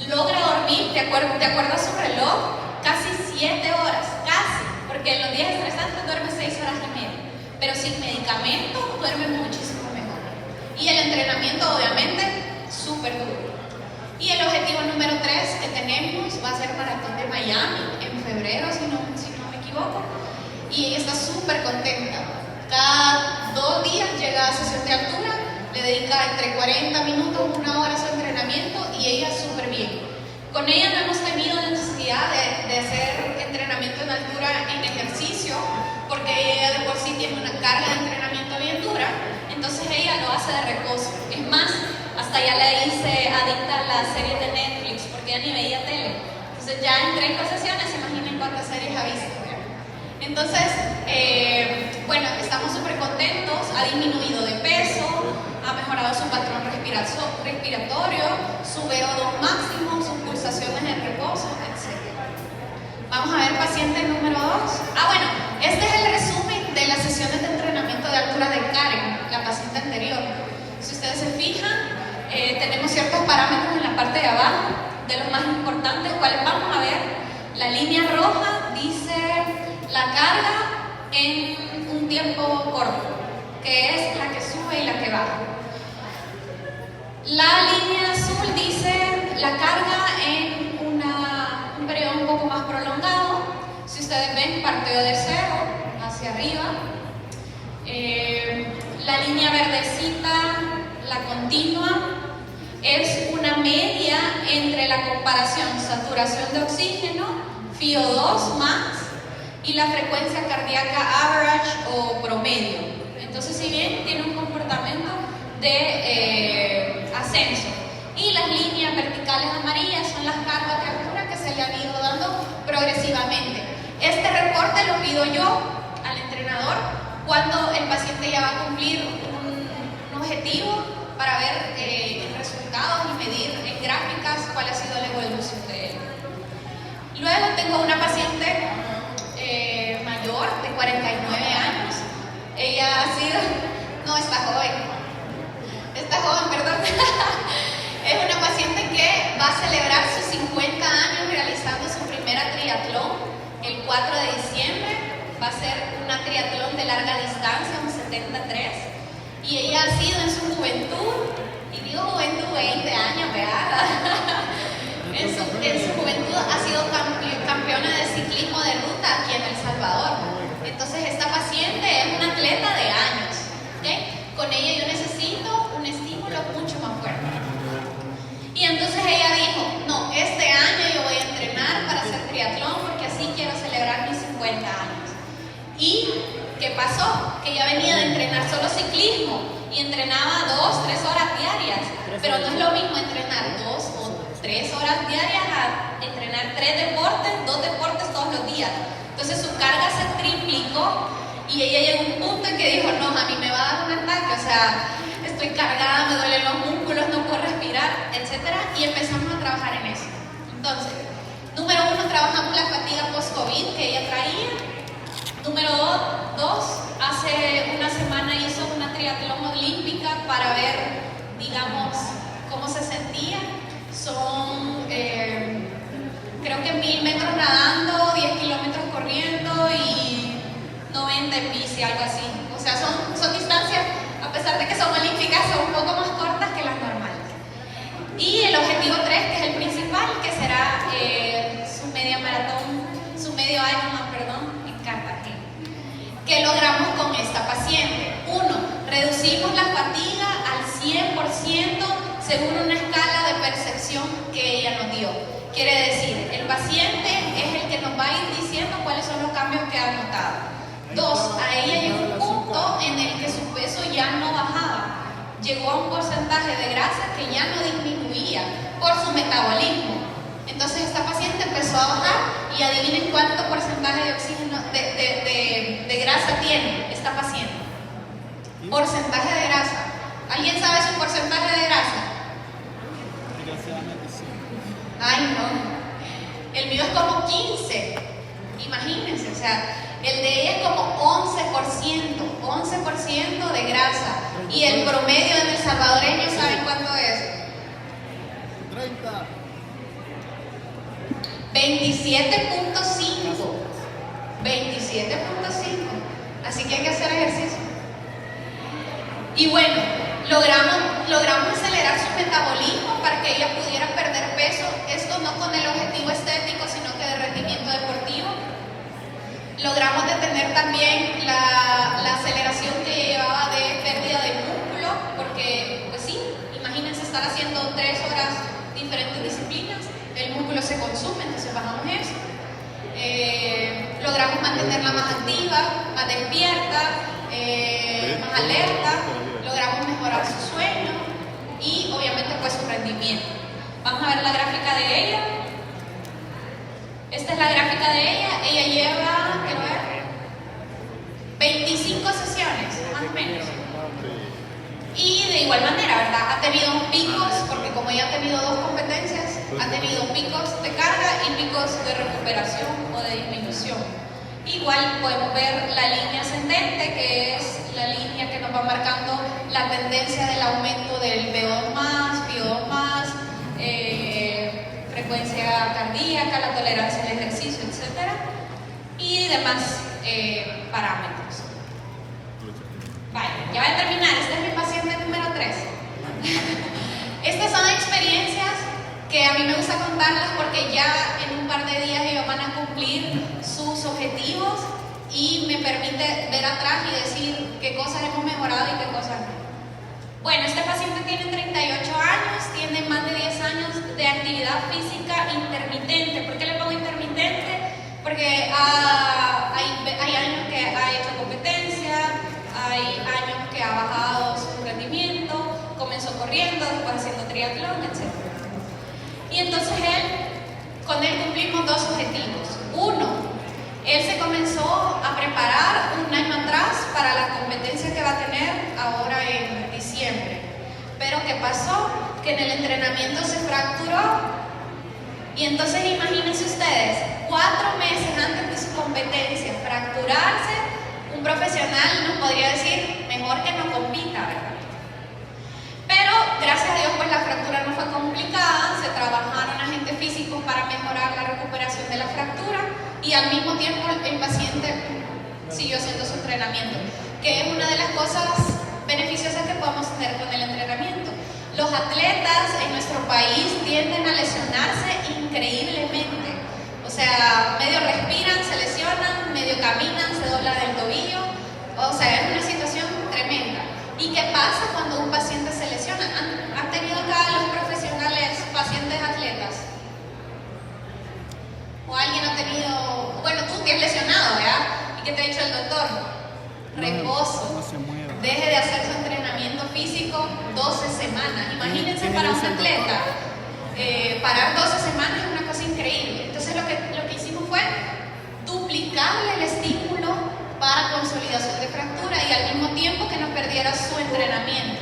Logra dormir, de acuerdo a su reloj, casi 7 horas, casi, porque en los días estresantes duerme 6 horas y media, pero sin medicamento duerme muchísimo mejor. Y el entrenamiento, obviamente, súper duro. Y el objetivo número 3 que tenemos va a ser Maratón de Miami en febrero, si no me equivoco, y ella está súper contenta. Cada 2 días llega a sesión de altura, le dedica entre 40 minutos, una hora a su entrenamiento y ella súper bien. Con ella no hemos tenido necesidad de hacer entrenamiento en altura en ejercicio, porque ella de por sí tiene una carga de entrenamiento bien dura, entonces ella lo hace de reposo. Es más, hasta ya le hice adicta a las series de Netflix, porque ella ni veía tele. Entonces ya en 30 sesiones, imaginen cuántas series ha visto. Entonces, bueno, estamos súper contentos, ha disminuido de peso, ha mejorado su patrón respiratorio, su VO2 máximo, sus pulsaciones en reposo, etc. Vamos a ver paciente número 2. Bueno, este es el resumen de las sesiones de entrenamiento de altura de Karen, la paciente anterior. Si ustedes se fijan, tenemos ciertos parámetros en la parte de abajo, de los más importantes, cuáles vamos a ver. La línea roja dice la carga en un tiempo corto, que es la que sube y la que baja. La línea azul dice la carga en un periodo un poco más prolongado. Si ustedes ven, partió de 0 hacia arriba. La línea verdecita, la continua, es una media entre la comparación saturación de oxígeno, FiO2 más, y la frecuencia cardíaca average o promedio. Entonces, si bien tiene un comportamiento de ascenso. Y las líneas verticales amarillas son las cargas de altura que se le han ido dando progresivamente. Este reporte lo pido yo al entrenador cuando el paciente ya va a cumplir un objetivo para ver resultados y medir en gráficas cuál ha sido la evolución de él. Luego tengo una paciente mayor de 49 años. Ella ha sido, no está joven, perdón. Es una paciente que va a celebrar sus 50 años realizando su primera triatlón el 4 de diciembre. Va a ser una triatlón de larga distancia, un 73. Y ella ha sido en su juventud, y digo juventud, 20 años, ¿verdad? En su juventud ha sido campeona de ciclismo de ruta aquí en El Salvador. Entonces esta paciente es una atleta de años, ¿okay? Con ella yo necesito un estímulo mucho más fuerte. Y entonces ella dijo, no, este año yo voy a entrenar para hacer triatlón porque así quiero celebrar mis 50 años. ¿Y qué pasó? Que ella venía de entrenar solo ciclismo y entrenaba 2-3 horas diarias, pero no es lo mismo entrenar 2 o 3 horas diarias a entrenar 3 deportes, 2 deportes todos los días. Entonces su carga se triplicó y ella llegó a un punto en que dijo, no, a mí me va a dar un ataque, o sea, estoy cargada, me duelen los músculos, no puedo respirar, etc. Y empezamos a trabajar en eso. Entonces, número 1, trabajamos la fatiga post-COVID que ella traía. Número 2, hace una semana hizo una triatlón olímpica para ver, digamos, cómo se sentía. Son, creo que 1000 metros nadando, 10 kilómetros corriendo y 90 en bici, algo así. O sea, son distancias, a pesar de que son olímpicas, son un poco más cortas que las normales. Y el objetivo 3, que es el principal, que será su media maratón, su medio Ironman, perdón, en Cartagena. ¿Qué logramos con esta paciente? 1, reducimos la fatiga al 100% según una escala de percepción que ella nos dio. Quiere decir, el paciente es el que nos va a ir diciendo cuáles son los cambios que ha notado. 2, a ella llegó un punto en el que su peso ya no bajaba. Llegó a un porcentaje de grasa que ya no disminuía por su metabolismo. Entonces esta paciente empezó a bajar y adivinen cuánto porcentaje de oxígeno, de grasa tiene esta paciente. Porcentaje de grasa. ¿Alguien sabe su porcentaje de grasa? Desgraciadamente sí. Ay, no. El mío es como 15. Imagínense, o sea, el de ella es como 11% de grasa. Y el promedio en el salvadoreño, ¿saben cuánto es? 30. 27.5. 27.5. Así que hay que hacer ejercicio. Y bueno, logramos acelerar su metabolismo para que ella pudiera perder peso. Esto no con el objetivo estético, sino que de rendimiento deportivo. Logramos detener también la aceleración que llevaba de estar haciendo 3 horas diferentes disciplinas, el músculo se consume, entonces bajamos eso. Logramos mantenerla más activa, más despierta, más alerta, logramos mejorar su sueño y obviamente pues su rendimiento. Vamos a ver la gráfica de ella. Esta es la gráfica de ella. Ella lleva, quiero ver, 25 sesiones, más o menos. Y de igual manera, ¿verdad? Ha tenido picos, porque como ella ha tenido 2 competencias, ha tenido picos de carga y picos de recuperación o de disminución. Igual podemos ver la línea ascendente, que es la línea que nos va marcando la tendencia del aumento del VO2+, PO2+, frecuencia cardíaca, la tolerancia al ejercicio, etc. Y demás parámetros. Vale, ya voy a terminar. Este es mi paciente número 3. Estas son experiencias que a mí me gusta contarlas porque ya en un par de días ellos van a cumplir sus objetivos y me permite ver atrás y decir qué cosas hemos mejorado y qué cosas no. Bueno, este paciente tiene 38 años, tiene más de 10 años de actividad física intermitente. ¿Por qué le pongo intermitente? Porque hay años que ha hecho competencia, hay años que ha bajado su rendimiento, comenzó corriendo, después haciendo triatlón, etc. Y entonces con él cumplimos 2 objetivos. Uno, él se comenzó a preparar un año atrás para la competencia que va a tener ahora en diciembre. Pero ¿qué pasó? Que en el entrenamiento se fracturó. Y entonces imagínense ustedes, 4 meses antes de su competencia, fracturarse, un profesional nos podría decir, mejor que no compita, ¿verdad? Pero gracias a Dios pues la fractura no fue complicada, se trabajaron agentes físicos para mejorar la recuperación de la fractura y al mismo tiempo el paciente siguió haciendo su entrenamiento, que es una de las cosas beneficiosas que podemos tener con el entrenamiento. Los atletas en nuestro país tienden a lesionarse increíblemente. O sea, medio respiran, se lesionan, medio caminan, se doblan el tobillo. O sea, es una situación tremenda. ¿Y qué pasa cuando un paciente se lesiona? ¿Han tenido acá los profesionales pacientes atletas? ¿O alguien ha tenido, bueno, tú te has lesionado, ¿verdad? ¿Y qué te ha dicho el doctor? Reposo. No se mueva. Deje de hacer su entrenamiento físico 12 semanas. Imagínense para un atleta, parar 12 semanas es una cosa increíble. Entonces lo que hicimos fue duplicarle el estímulo para consolidación de fractura y al mismo tiempo que no perdiera su entrenamiento.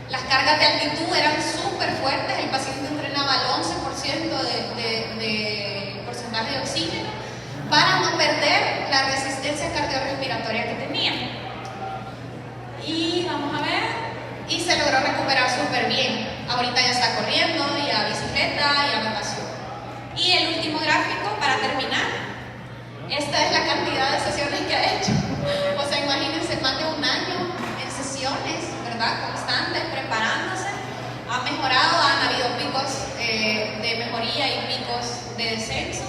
Las cargas de altitud eran súper fuertes, el paciente entrenaba al 11% de porcentaje de oxígeno para no perder la resistencia cardiorrespiratoria que tenía. Y vamos a ver, y se logró recuperar súper bien. Ahorita ya está corriendo, y a bicicleta, y a natación. Y el último gráfico, para terminar, esta es la cantidad de sesiones que ha hecho. O sea, imagínense, más de un año en sesiones, ¿verdad? Constantes, preparándose. Ha mejorado, han habido picos de mejoría y picos de descenso.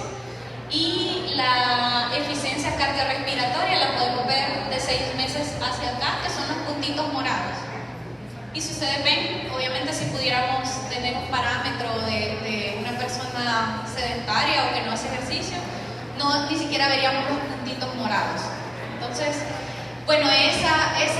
Y la eficiencia cardiorrespiratoria la podemos ver de 6 meses hacia acá, que son los puntitos morados. Y si ustedes ven, obviamente si pudiéramos tener un parámetro de una persona sedentaria o que no hace ejercicio, ni siquiera veríamos los puntitos morados. Entonces, bueno, esa es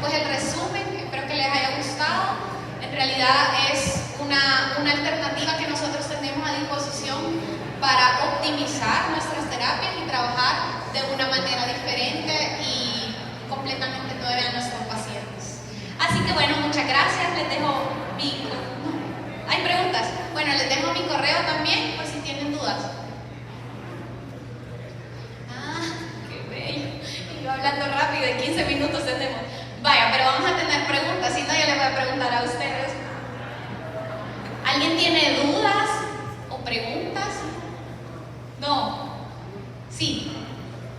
pues el resumen, espero que les haya gustado. En realidad es una alternativa que nosotros tenemos a disposición para optimizar nuestras terapias y trabajar de una manera diferente y completamente nueva a nuestros pacientes. Así que bueno, muchas gracias. Les dejo ¿Hay preguntas? Bueno, les dejo mi correo también por si tienen dudas. Qué bello. Y yo hablando rápido, en 15 minutos tenemos. Vaya, pero vamos a tener preguntas, si no yo les voy a preguntar a ustedes. ¿Alguien tiene dudas o preguntas? No. Sí.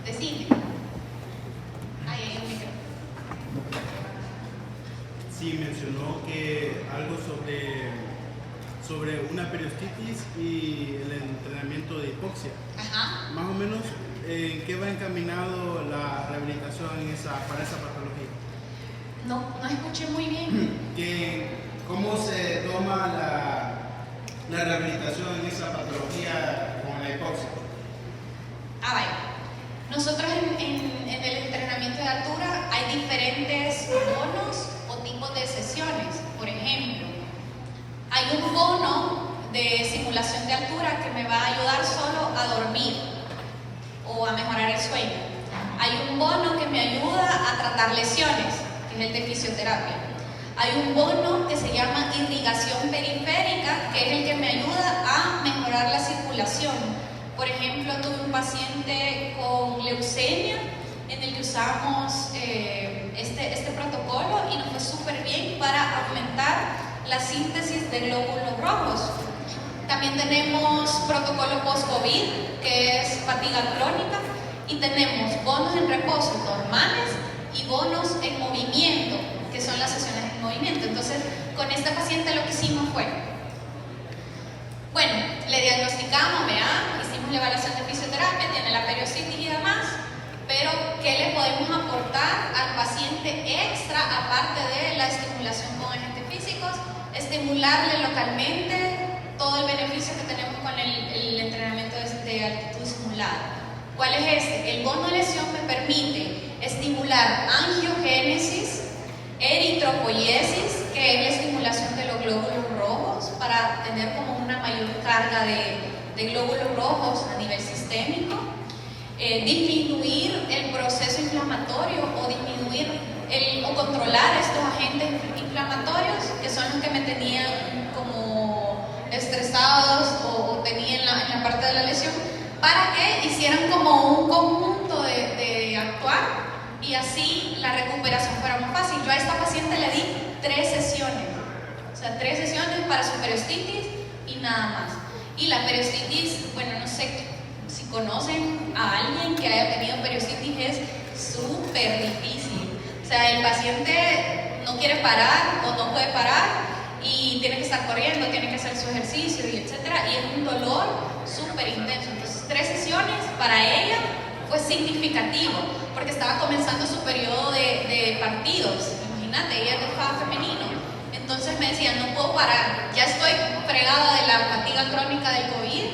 Decime. Ahí hay un micrófono. Sí, mencionó que algo sobre una periostitis y el entrenamiento de hipoxia. Ajá. Más o menos, ¿en qué va encaminado la rehabilitación para esa patología? No escuché muy bien. ¿Cómo se toma la rehabilitación en esa patología con la hipoxia? Vaya. Nosotros en el entrenamiento de altura hay diferentes bonos o tipos de sesiones. Por ejemplo, hay un bono de simulación de altura que me va a ayudar solo a dormir o a mejorar el sueño. Hay un bono que me ayuda a tratar lesiones, que es el de fisioterapia. Hay un bono que se llama irrigación periférica, que es el que me ayuda a mejorar la circulación. Por ejemplo, tuve un paciente con leucemia en el que usamos este protocolo y nos fue súper bien para aumentar la síntesis de glóbulos rojos. También tenemos protocolo post-COVID, que es fatiga crónica, y tenemos bonos en reposo normales y bonos en movimiento, que son las sesiones en movimiento. Entonces, con esta paciente lo que hicimos fue, bueno, le diagnosticamos, hicimos la evaluación de fisioterapia, tiene la periostititis y demás, pero ¿qué le podemos aportar al paciente extra, aparte de la estimulación con agentes físicos? Estimularle localmente todo el beneficio que tenemos con el entrenamiento de altitud simulada. ¿Cuál es este? El bono de lesión me permite estimular angiogénesis, eritropoiesis, que es la estimulación de los glóbulos rojos para tener como una mayor carga de glóbulos rojos a nivel sistémico, disminuir el proceso inflamatorio o disminuir o controlar estos agentes inflamatorios que son los que me tenían como estresados o tenían en la parte de la lesión, para que hicieran como un conjunto de actuar y así la recuperación fuera más fácil. Yo a esta paciente le di 3 sesiones, o sea, 3 sesiones para su periostitis y nada más. Y la periostitis, bueno, no sé si conocen a alguien que haya tenido periostitis, es súper difícil. O sea, el paciente no quiere parar o no puede parar y tiene que estar corriendo, tiene que hacer su ejercicio y etcétera, y es un dolor súper intenso. Entonces, 3 sesiones para ella fue significativo, porque estaba comenzando su periodo de partidos. Imagínate, ella es de FA femenino. Entonces me decía, no puedo parar, ya estoy fregada de la fatiga crónica del COVID,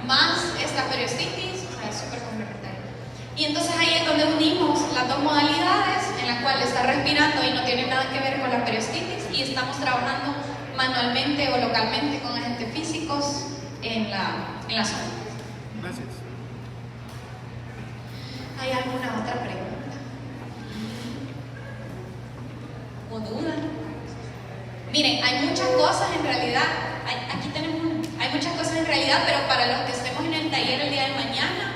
más esta periostitis, o sea, es súper complementario. Y entonces ahí es donde unimos las 2 modalidades, en la cual está respirando y no tiene nada que ver con la periostitis, y estamos trabajando manualmente o localmente con agentes físicos en la zona. Gracias. ¿Hay alguna otra pregunta? ¿O duda? Miren, hay muchas cosas en realidad, aquí tenemos hay muchas cosas en realidad, pero para los que estemos en el taller el día de mañana,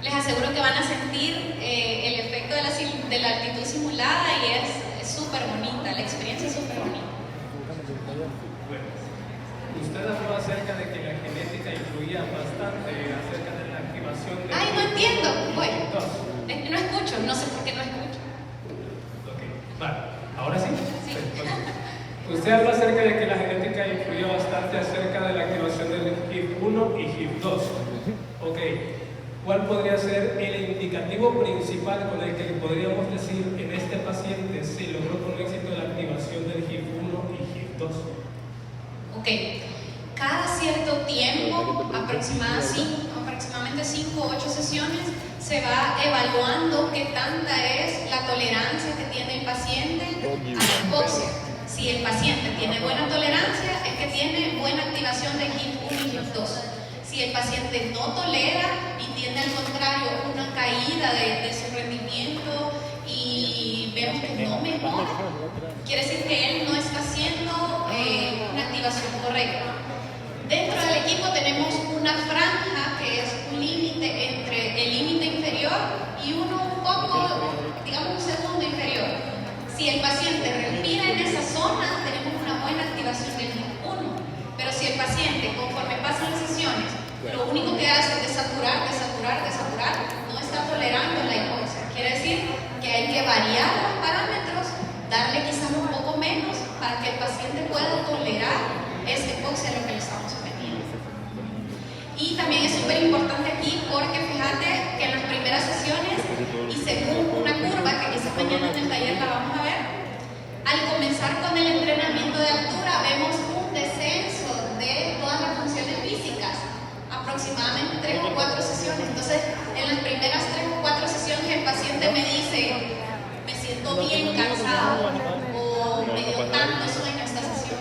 les aseguro que van a sentir el efecto de la altitud simulada y es súper bonita, la experiencia es súper bonita. Bueno, usted habló acerca de que la genética influía bastante acerca de la activación de... ¡Ay, no entiendo! Bueno, no escucho, no sé por qué no escucho. Ok, vale, ¿ahora sí? Sí. Usted habló acerca de que la genética influyó bastante acerca de la activación del HIF1 y HIF2. Ok, ¿cuál podría ser el indicativo principal con el que podríamos decir en este paciente se logró con éxito la activación del HIF1 y HIF2? Ok, cada cierto tiempo, aproximadamente 5 o 8 sesiones, se va evaluando qué tanta es la tolerancia que tiene el paciente a la hipoxia. Si el paciente tiene buena tolerancia, es que tiene buena activación de HIF1 y HIF2. Si el paciente no tolera y tiene al contrario una caída de su rendimiento y vemos que no mejora, quiere decir que él no está haciendo una activación correcta. Dentro del equipo tenemos una franja que es un límite entre el límite inferior y uno un poco, digamos un segundo inferior. Si el paciente respira en esa zona, tenemos una buena activación del HIF1. Pero si el paciente, conforme pasan las sesiones, lo único que hace es desaturar, no está tolerando la hipoxia. Quiere decir que hay que variar los parámetros, darle quizás un poco menos para que el paciente pueda tolerar esa hipoxia a lo que le estamos sometiendo. Y también es súper importante aquí porque fíjate que en las primeras sesiones, y según una curva que quizás mañana en el taller la vamos a ver, al comenzar con el entrenamiento de altura vemos un descenso de todas las funciones físicas, aproximadamente 3 o 4 sesiones. Entonces, en las primeras 3 o 4 sesiones el paciente me dice, me siento bien cansado o me dio tanto sueño esta sesión,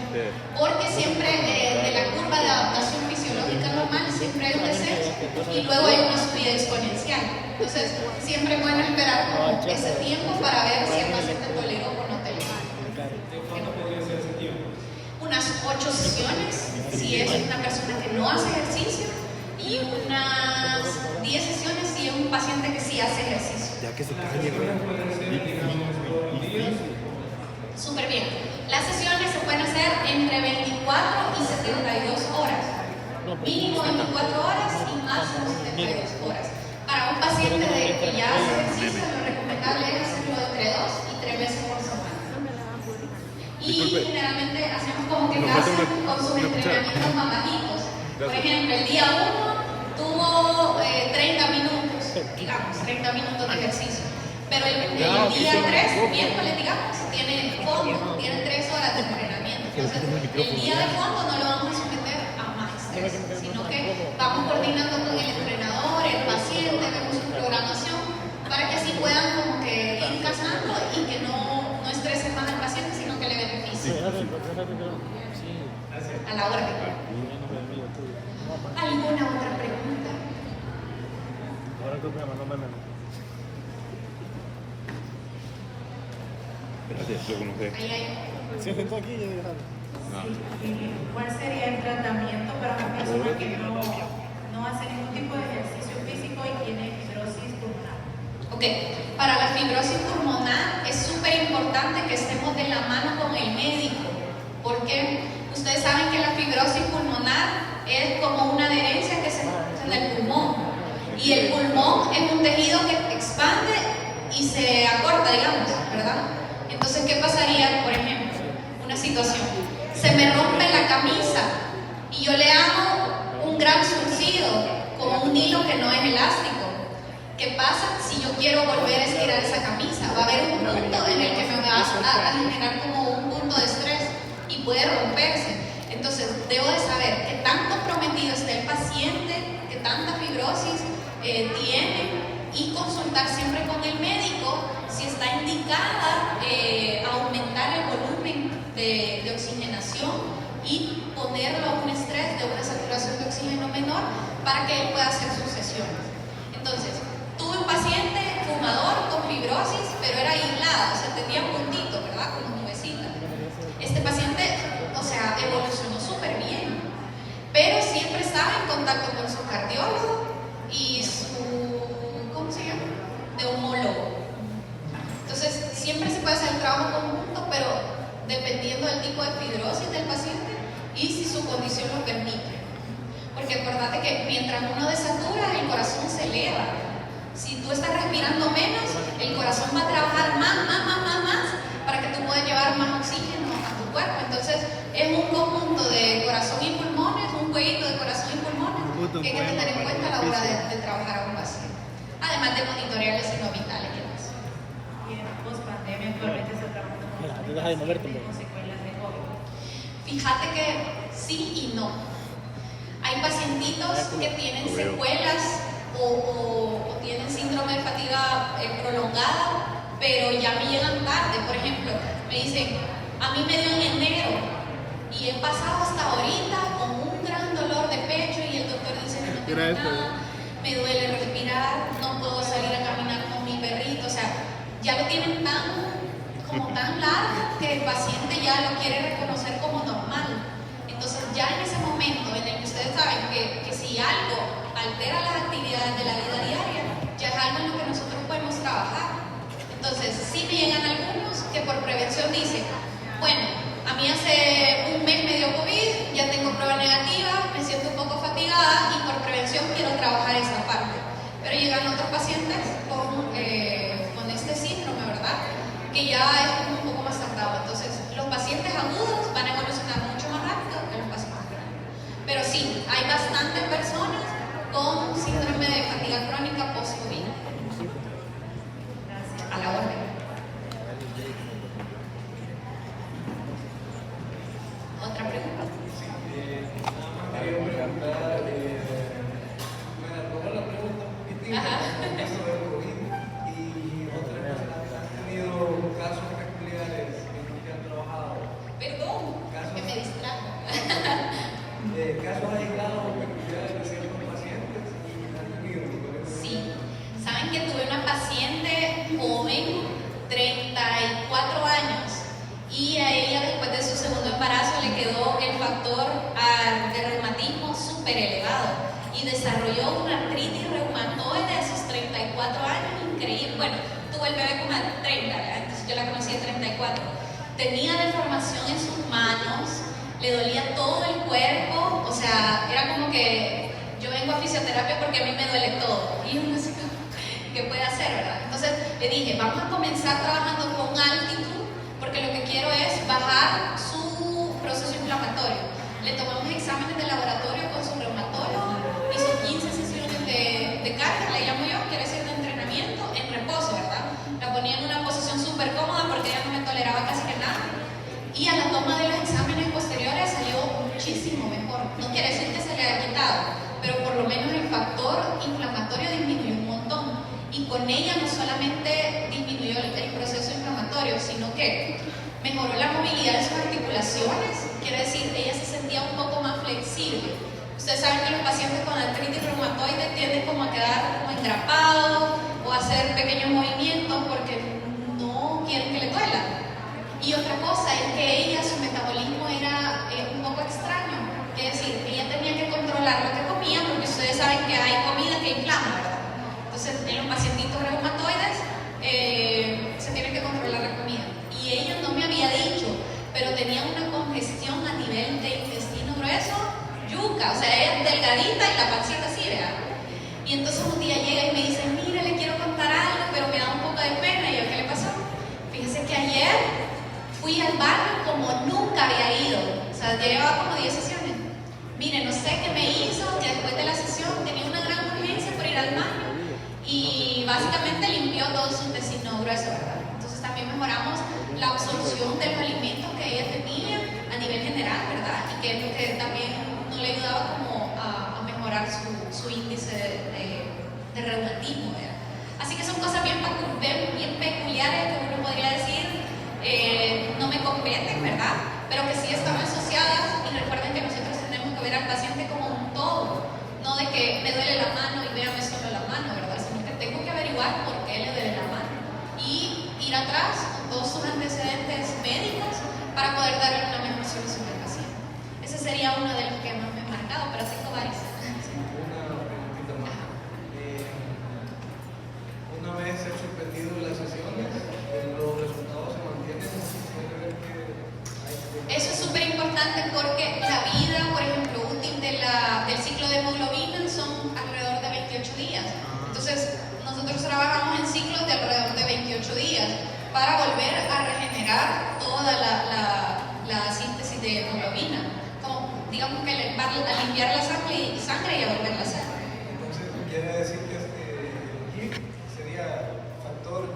porque siempre de la curva de adaptación fisiológica normal siempre hay un descenso y luego hay una subida exponencial. Entonces, siempre es bueno esperar como ese tiempo para ver si el paciente toleró o no toleró. ¿Cuánto podría ser ese tiempo? Unas 8 sesiones, si es una persona que no hace ejercicio, y unas 10 sesiones si es un paciente que sí hace ejercicio. Ya que se Las calle, sesiones pueden ser, digamos, todos los días. Súper bien. Las sesiones se pueden hacer entre 24 y 72 horas. Mínimo 24 horas y máximo 72 horas. Para un paciente que ya hace ejercicio, lo recomendable es hacerlo entre 2 y 3 veces por semana. Y generalmente hacemos como que hacen con sus entrenamientos más bajitos. Por ejemplo, el día 1 tuvo 30 minutos, digamos, 30 minutos de ejercicio. Pero el día 3, miércoles, digamos, tiene fondo, tiene 3 horas de entrenamiento. Entonces, el día de fondo no lo vamos a someter a más estrés, sino que vamos coordinando con el entrenador, el paciente, vemos su programación, para que así puedan como que ir casando y que no estresen más al paciente, sino que le beneficie. A la orden. ¿Alguna otra pregunta? Ahí hay. Se sentó aquí y ya. ¿Cuál sería el tratamiento para una persona que no hace ningún tipo de ejercicio físico y tiene fibrosis pulmonar? Ok, para la fibrosis pulmonar es súper importante que estemos de la mano con el médico, porque ustedes saben que la fibrosis pulmonar es como una adherencia que se produce en el pulmón, y el pulmón es un tejido que expande y se acorta, digamos, ¿verdad? Entonces, ¿qué pasaría, por ejemplo? Una situación, se me rompe la camisa y yo le hago un gran surcido con un hilo que no es elástico. ¿Qué pasa si yo quiero volver a estirar esa camisa? Va a haber un punto en el que me va a generar como un punto de estrés y puede romperse. Entonces, debo de saber qué tan comprometido está el paciente, qué tanta fibrosis tiene, y consultar siempre con el médico si está indicada aumentar el volumen de oxigenación y ponerlo a un estrés de una saturación de oxígeno menor para que él pueda hacer sus sesiones. Entonces, tuve un paciente fumador con fibrosis, pero era aislada, o sea, tenía un puntito, ¿verdad? Como nubecita. Este paciente, o sea, evolucionó súper bien, pero siempre estaba en contacto con su cardiólogo y su, ¿cómo se llama? Neumólogo. Entonces, siempre se puede hacer el trabajo conjunto, pero dependiendo del tipo de fibrosis del paciente y si su condición lo permite. Porque acordate que mientras uno desatura, el corazón se eleva. Si tú estás respirando menos, el corazón va a trabajar más, para que tú puedas llevar más oxígeno a tu cuerpo. Entonces, es un conjunto de corazón y pulmones, un jueguito de corazón y pulmones que hay que tener en cuenta a la hora de trabajar a un paciente. Además de monitorear los signos vitales y demás. Y en post-pandemia actualmente se trabaja con secuelas de COVID. Fíjate que sí y no. Hay pacientitos que tienen secuelas o tienen síndrome de fatiga prolongada, pero ya me llegan tarde. Por ejemplo, me dicen, a mí me dio en enero y he pasado hasta ahorita con un gran dolor de pecho y el doctor dice que no tengo nada, me duele respirar, no puedo salir a caminar con mi perrito. O sea, ya lo tienen tan largo que el paciente ya lo quiere reconocer como normal. Entonces, ya en ese momento en el que ustedes saben que si algo altera las actividades de la vida diaria, ya es algo en lo que nosotros podemos trabajar. Entonces, sí me llegan algunos que por prevención dicen, bueno, a mí hace un mes me dio COVID, ya tengo prueba negativa, me siento un poco fatigada y por prevención quiero trabajar esta parte. Pero llegan otros pacientes con este síndrome, ¿verdad? Que ya es un poco más tardado. Entonces, los pacientes agudos van a evolucionar mucho más rápido que los pacientes crónicos. Pero sí, hay bastantes personas con síndrome de fatiga crónica post-COVID. A la orden. Otra. preguntar, me arrojó la pregunta un poquitín con eso del COVID y otras personas han tenido casos peculiares en los que han trabajado. Perdón, que me distrajo. Casos aislados o peculiares de ciertos pacientes y han tenido. Sí, saben que tuve una paciente joven, 34 años, y a ella después de su segundo embarazo le quedó el factor de reumatismo súper elevado y desarrolló una artritis reumatoide a sus 34 años, increíble. Bueno, tuvo el bebé como a 30, ¿verdad? Entonces yo la conocí de 34. Tenía deformación en sus manos, le dolía todo el cuerpo, o sea, era como que yo vengo a fisioterapia porque a mí me duele todo. Y uno así, ¿qué puede hacer, verdad? Entonces le dije, vamos a comenzar trabajando con altitud, porque lo que quiero es bajar su proceso inflamatorio. Le tomamos exámenes de laboratorio con su reumatólogo, hizo 15 sesiones de carga, le llamo yo, quiere decir de entrenamiento, en reposo, ¿verdad? La ponía en una posición súper cómoda porque ella no me toleraba casi que nada. Y a la toma de los exámenes posteriores salió muchísimo mejor. No quiere decir que se le haya quitado, pero por lo menos el factor inflamatorio disminuyó un montón. Y con ella no solamente disminuyó el proceso inflamatorio, sino que mejoró la movilidad de sus articulaciones, quiere decir, ella se sentía un poco más flexible. Ustedes saben que los pacientes con artritis reumatoide tienden como a quedar como engrapados o a hacer pequeños movimientos porque no quieren que le duela. Y otra cosa es que ella, su metabolismo era un poco extraño, es decir, ella tenía que controlar lo que comía porque ustedes saben que hay comida que inflama, ¿verdad? Entonces, en los pacientitos reumatoides se tiene que controlar la comida. Y ella no me había dicho, pero tenía una congestión a nivel de intestino grueso, yuca, o sea, ella es delgadita y la pancita así, ¿verdad? Y entonces un día llega y me dice, mira, le quiero contar algo, pero me da un poco de pena. Y yo, ¿qué le pasó? Fíjese que ayer fui al baño como nunca había ido, o sea, ya llevaba como 10 sesiones. Mire, no sé qué me hizo, que después de la sesión tenía una gran urgencia por ir al baño. Y básicamente limpió todo su intestino grueso, ¿verdad? Entonces también mejoramos la absorción de los alimentos que ella tenía a nivel general, ¿verdad? Y que es lo que también no le ayudaba como a mejorar su índice de reumatismo, ¿verdad? Así que son cosas bien peculiares que uno podría decir, no me competen, ¿verdad? Pero que sí están asociadas, y recuerden que nosotros tenemos que ver al paciente como un todo, no de que me duele la mano y véame solo la mano, ¿verdad? Sino que tengo que averiguar por qué le duele la mano y ir atrás con todos sus antecedentes médicos para poder darle una mejor solución al paciente. Ese sería uno de los que más me ha marcado, pero tengo varios. Una preguntita más. Una vez se han suspendido las sesiones, los resultados se mantienen. Eso es súper importante porque la vida, por ejemplo, útil del ciclo de hemoglobina son alrededor de 28 días. Entonces, nosotros trabajamos en ciclos de alrededor de 28 días para volver a regenerar toda la síntesis de hemoglobina. Como, digamos que a limpiar la sangre y a volverla a hacer. Entonces, quiere decir que el HIF sería factor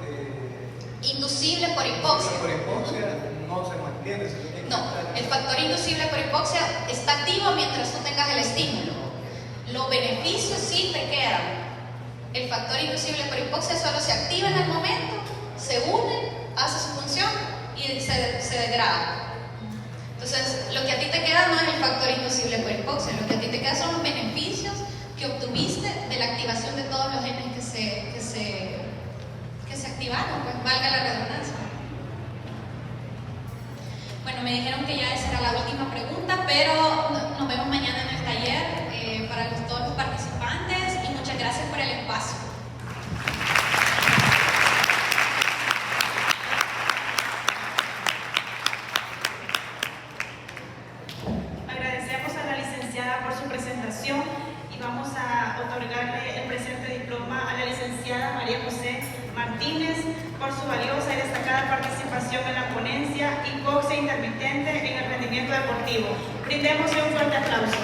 inducible por hipoxia. Por hipoxia no se mantiene. No, el factor inducible por hipoxia está activo mientras tú tengas el estímulo. Los beneficios sí te quedan. El factor inducible por hipoxia solo se activa en el momento, se une, hace su función y se degrada. Entonces, lo que a ti te queda no es el factor inducible por hipoxia, lo que a ti te queda son los beneficios que obtuviste de la activación de todos los genes que se activaron, pues valga la redundancia. Bueno, me dijeron que ya esa era la última pregunta, pero nos vemos mañana en el taller para todos los participantes y muchas gracias por el espacio. Agradecemos a la licenciada por su presentación y vamos a otorgarle el presente diploma a la licenciada María José Martínez por su valiosa y destacada participación en la ponencia Hipoxia intermitente en el rendimiento deportivo. Brindémosle un fuerte aplauso.